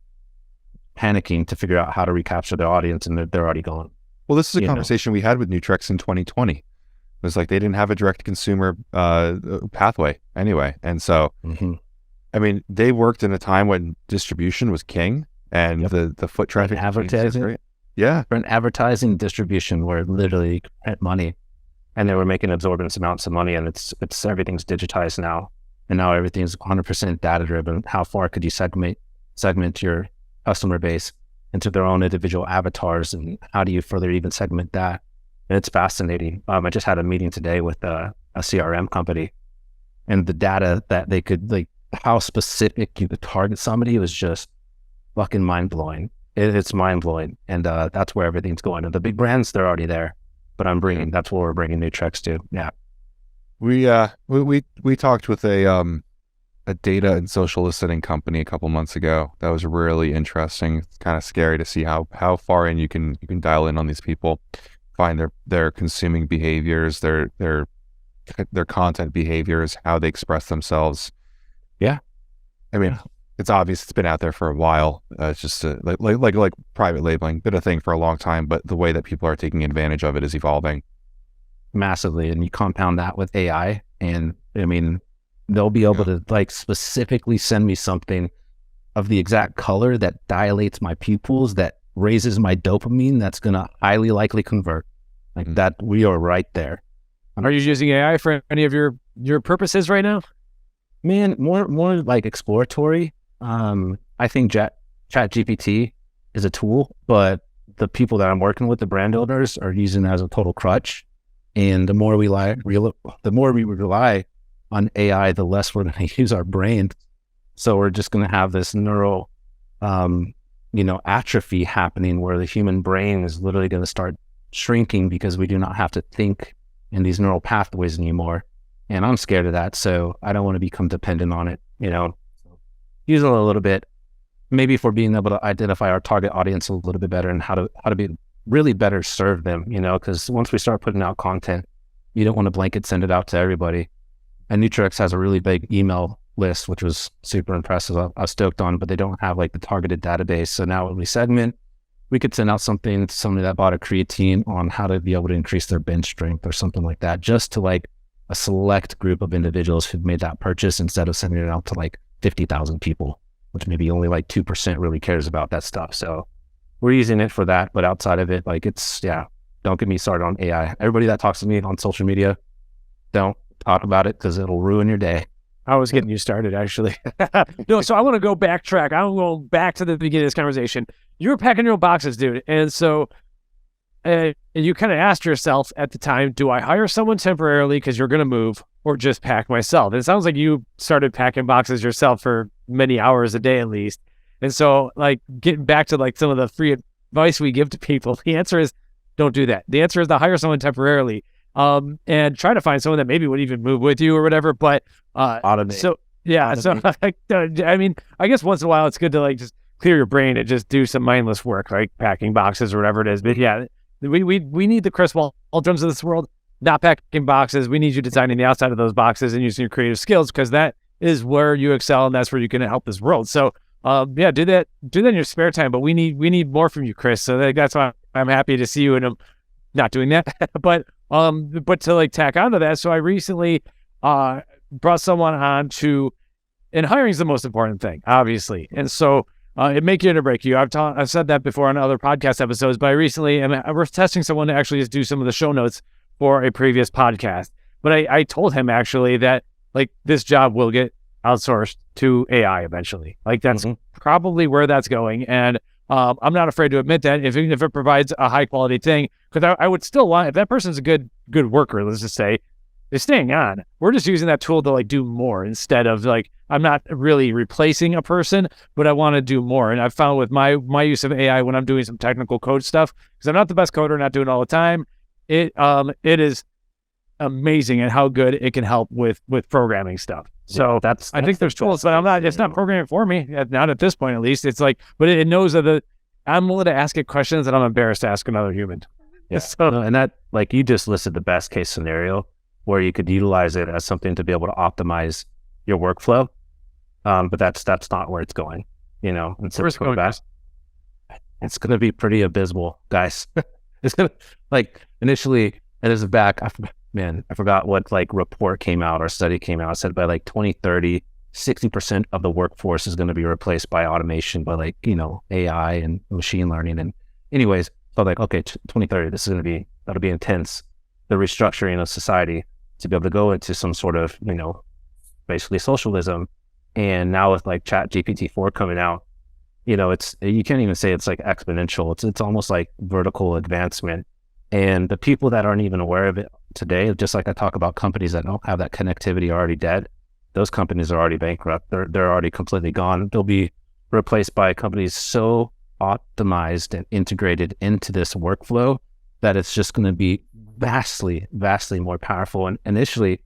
B: panicking to figure out how to recapture their audience, and they're already going.
A: Well, this is a conversation we had with Nutrex in 2020. It was like they didn't have a direct consumer pathway anyway. And so, I mean, they worked in a time when distribution was king and the foot traffic.
B: Advertising.
A: Yeah.
B: For advertising distribution where literally you print money, and they were making exorbitant amounts of money, and it's everything's digitized now. And now everything's 100% data driven. How far could you segment your customer base into their own individual avatars, and how do you further even segment that? And it's fascinating. I just had a meeting today with a CRM company, and the data that they could, like, how specific you could target somebody was just fucking mind blowing. It's mind blowing, and that's where everything's going. And the big brands, they're already there, but that's where we're bringing Nutrex to. Yeah,
A: we talked with a data and social listening company a couple months ago. That was really interesting. It's kind of scary to see how far in you can dial in on these people, find their consuming behaviors, their content behaviors, how they express themselves.
B: Yeah,
A: I mean, it's obvious. It's been out there for a while. It's just like private labeling, been a thing for a long time, but the way that people are taking advantage of it is evolving
B: massively. And you compound that with AI, and I mean, they'll be able to like specifically send me something of the exact color that dilates my pupils, that raises my dopamine, that's going to highly likely convert. Like that, we are right there.
C: Are you using AI for any of your purposes right now?
B: Man, more like exploratory. I think ChatGPT is a tool, but the people that I'm working with, the brand owners, are using it as a total crutch. And the more we rely on AI, the less we're going to use our brain. So we're just going to have this neural, atrophy happening where the human brain is literally going to start shrinking because we do not have to think in these neural pathways anymore. And I'm scared of that. So I don't want to become dependent on it, use it a little bit, maybe for being able to identify our target audience a little bit better and how to be really better serve them, because once we start putting out content, you don't want to blanket send it out to everybody. And Nutrex has a really big email list, which was super impressive. I was stoked on, but they don't have like the targeted database. So now when we segment, we could send out something to somebody that bought a creatine on how to be able to increase their bench strength or something like that, just to like a select group of individuals who've made that purchase instead of sending it out to like 50,000 people, which maybe only like 2% really cares about that stuff. So we're using it for that, but outside of it, like don't get me started on AI. Everybody that talks to me on social media, don't talk about it because it'll ruin your day.
C: I was getting you started, actually. No, so I want to go backtrack. I want to go back to the beginning of this conversation. You were packing your own boxes, dude. And so and you kind of asked yourself at the time, do I hire someone temporarily because you're going to move, or just pack myself? And it sounds like you started packing boxes yourself for many hours a day at least. And so like getting back to like some of the free advice we give to people, the answer is don't do that. The answer is to hire someone temporarily. And try to find someone that maybe would even move with you or whatever. But
B: automate.
C: So yeah, automate. So I mean, I guess once in a while it's good to like just clear your brain and just do some mindless work, like packing boxes or whatever it is. But yeah, we need the Chris Waldrums of this world, not packing boxes. We need you designing the outside of those boxes and using your creative skills, because that is where you excel and that's where you can help this world. So do that in your spare time. But we need more from you, Chris. So that's why I'm happy to see you, and I'm not doing that, but to like tack onto that. So I recently brought someone on and hiring is the most important thing, obviously. And so it make you or break you. I've said that before on other podcast episodes, but we're testing someone to actually just do some of the show notes for a previous podcast. But I told him actually that like this job will get outsourced to AI eventually. Like that's probably where that's going. And I'm not afraid to admit that even if it provides a high quality thing, because I would still want, if that person's a good worker, let's just say, is staying on. We're just using that tool to like do more instead of like, I'm not really replacing a person, but I want to do more. And I've found with my use of AI when I'm doing some technical code stuff, because I'm not the best coder, not doing it all the time, it is amazing at how good it can help with programming stuff. So I think there's tools, but it's not programming for me, not at this point at least. It's like, but it knows that I'm willing to ask it questions that I'm embarrassed to ask another human.
B: Yeah. So, and that, like you just listed the best case scenario where you could utilize it as something to be able to optimize your workflow. But that's not where it's going, And so
C: where's it going?
B: It's going to be pretty abysmal, guys. It's going to, like, initially, and this is back, I forgot what like report came out or study came out. It said by like 2030, 60% of the workforce is going to be replaced by automation, by like, AI and machine learning. And anyways, so like, okay, 2030, that'll be intense. The restructuring of society to be able to go into some sort of, basically socialism. And now with like Chat GPT-4 coming out, you can't even say it's like exponential. It's almost like vertical advancement. And the people that aren't even aware of it today, just like I talk about companies that don't have that connectivity are already dead. Those companies are already bankrupt. They're already completely gone. They'll be replaced by companies so optimized and integrated into this workflow that it's just going to be vastly, vastly more powerful. And initially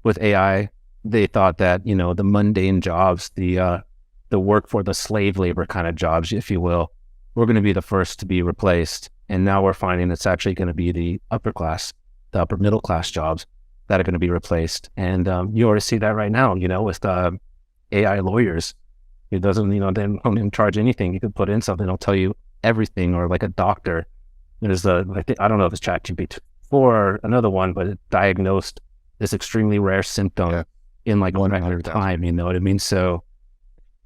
B: with AI, they thought that, the mundane jobs, the work for the slave labor kind of jobs, if you will, were going to be the first to be replaced. And now we're finding it's actually going to be the upper middle class jobs that are going to be replaced. And you already see that right now, with AI lawyers. It doesn't, they don't even charge anything. You can put in something, it'll tell you everything. Or like a doctor, there's I don't know if it's ChatGPT or another one, but it diagnosed this extremely rare symptom in like 100 time, you know what I mean? So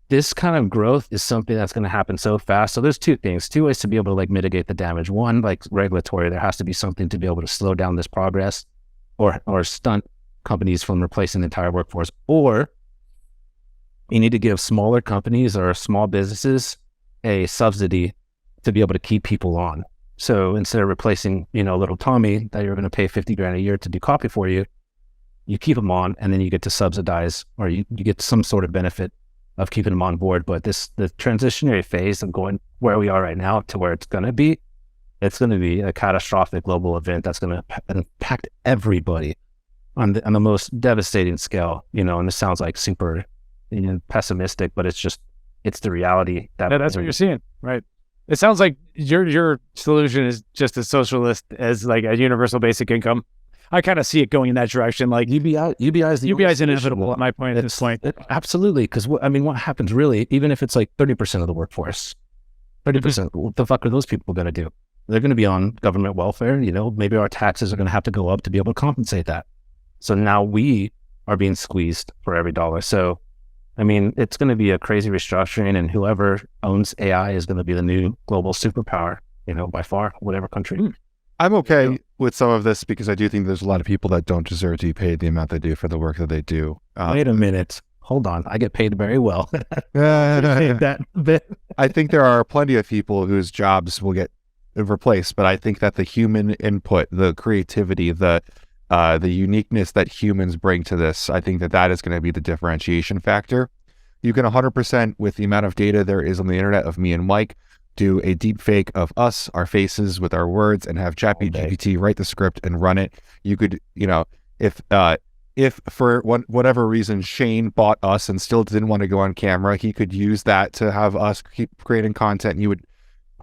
B: this kind of growth is something that's going to happen so fast. So there's two ways to be able to like mitigate the damage. One, like regulatory, there has to be something to be able to slow down this progress or stunt companies from replacing the entire workforce. Or you need to give smaller companies or small businesses a subsidy to be able to keep people on. So instead of replacing, little Tommy that you're going to pay $50,000 a year to do copy for you, you keep them on, and then you get to subsidize, or you get some sort of benefit of keeping them on board. But the transitionary phase of going where we are right now to where it's going to be a catastrophic global event that's going to impact everybody on the most devastating scale, and this sounds like super pessimistic, but it's the reality.
C: That's what you're seeing, right? It sounds like your solution is just as socialist as like a universal basic income. I kind of see it going in that direction. Like
B: UBI is
C: inevitable at my point at this point.
B: Absolutely. Because what happens really, even if it's like 30% of the workforce, 30%, what the fuck are those people going to do? They're going to be on government welfare. Maybe our taxes are going to have to go up to be able to compensate that. So now we are being squeezed for every dollar. So, it's going to be a crazy restructuring, and whoever owns AI is going to be the new global superpower, by far, whatever country.
A: I'm okay with some of this because I do think there's a lot of people that don't deserve to be paid the amount they do for the work that they do.
B: Wait a minute. Hold on. I get paid very well.
A: that bit. I think there are plenty of people whose jobs will get replaced, but I think that the human input, the creativity, the uniqueness that humans bring to this, I think that is going to be the differentiation factor. You can 100% with the amount of data there is on the internet of me and Mike, do a deep fake of us, our faces with our words, and have ChatGPT write the script and run it. You could, if for whatever reason Shane bought us and still didn't want to go on camera, he could use that to have us keep creating content, and you would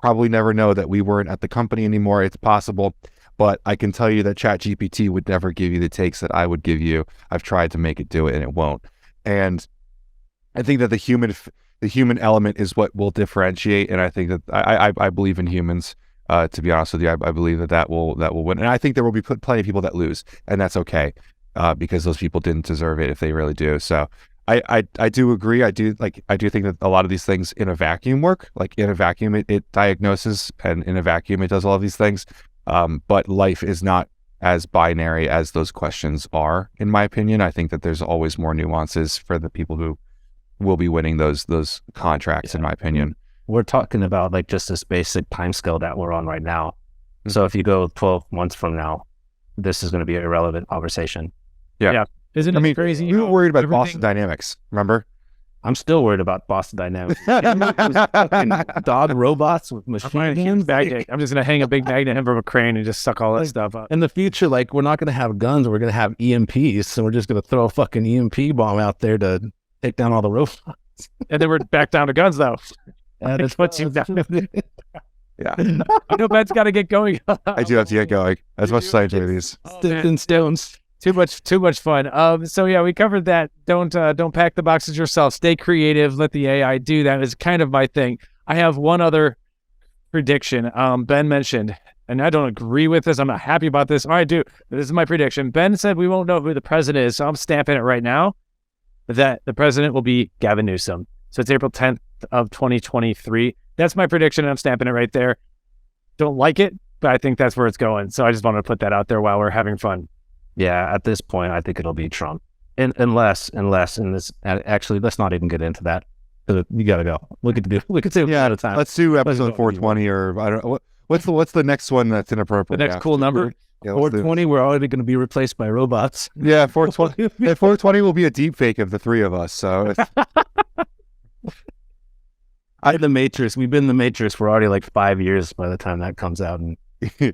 A: probably never know that we weren't at the company anymore. It's possible, but I can tell you that ChatGPT would never give you the takes that I would give you. I've tried to make it do it, and it won't. And I think that the human element is what will differentiate, and I think that I believe in humans. To be honest with you, I believe that will win, and I think there will be plenty of people that lose, and that's okay, because those people didn't deserve it if they really do. So I do agree. I do think that a lot of these things in a vacuum work. Like in a vacuum, it diagnoses, and in a vacuum, it does all of these things. But life is not as binary as those questions are, in my opinion. I think that there's always more nuances for the people who will be winning those contracts, in my opinion.
B: We're talking about like just this basic time scale that we're on right now. Mm-hmm. So if you go 12 months from now, this is going to be an irrelevant conversation.
C: Yeah. Isn't it crazy?
A: You were worried about Boston Dynamics, remember?
B: I'm still worried about Boston Dynamics. Dog robots with machine guns.
C: I'm just going to hang a big magnet from a crane and just suck all that stuff up.
B: In the future, like, we're not going to have guns. We're going to have EMPs. So we're just going to throw a fucking EMP bomb out there to take down all the robots.
C: And then we're back down to guns, though. That's what you've done.
A: Yeah.
C: I know Ben's got to get going.
A: I do have to get going. As much as I enjoy these.
B: Sticks and stones.
C: Too much fun. So yeah, we covered that. Don't pack the boxes yourself. Stay creative. Let the AI do that. Is kind of my thing. I have one other prediction. Ben mentioned, and I don't agree with this. I'm not happy about this. I do. This is my prediction. Ben said we won't know who the president is, so I'm stamping it right now that the president will be Gavin Newsom. So it's April 10th of 2023. That's my prediction, and I'm stamping it right there. Don't like it, but I think that's where it's going. So I just wanted to put that out there while we're having fun.
B: Yeah, at this point, I think it'll be Trump. Unless in this, actually, let's not even get into that. You got to go. We could do at a time.
A: Let's do episode 420, or I don't know. What's the next one that's inappropriate?
C: The next cool number?
B: Yeah, 420, we're already going to be replaced by robots.
A: Yeah, 420. 420 will be a deep fake of the three of us. So
B: The Matrix. We've been in the Matrix for already like 5 years by the time that comes out, and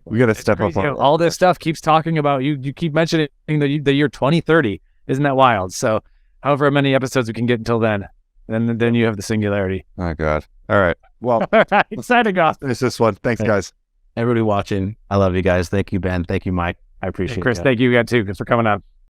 A: we got to step up on
C: all this stuff. Keeps talking about you keep mentioning the year 2030. Isn't that wild? So however many episodes we can get until then, and then you have the singularity.
A: Oh God. All right. Well,
C: all right. Signing off.
A: Finish this one. Thanks, guys.
B: Everybody watching, I love you guys. Thank you, Ben. Thank you, Mike. I appreciate it.
C: Chris, thank you again too for coming on.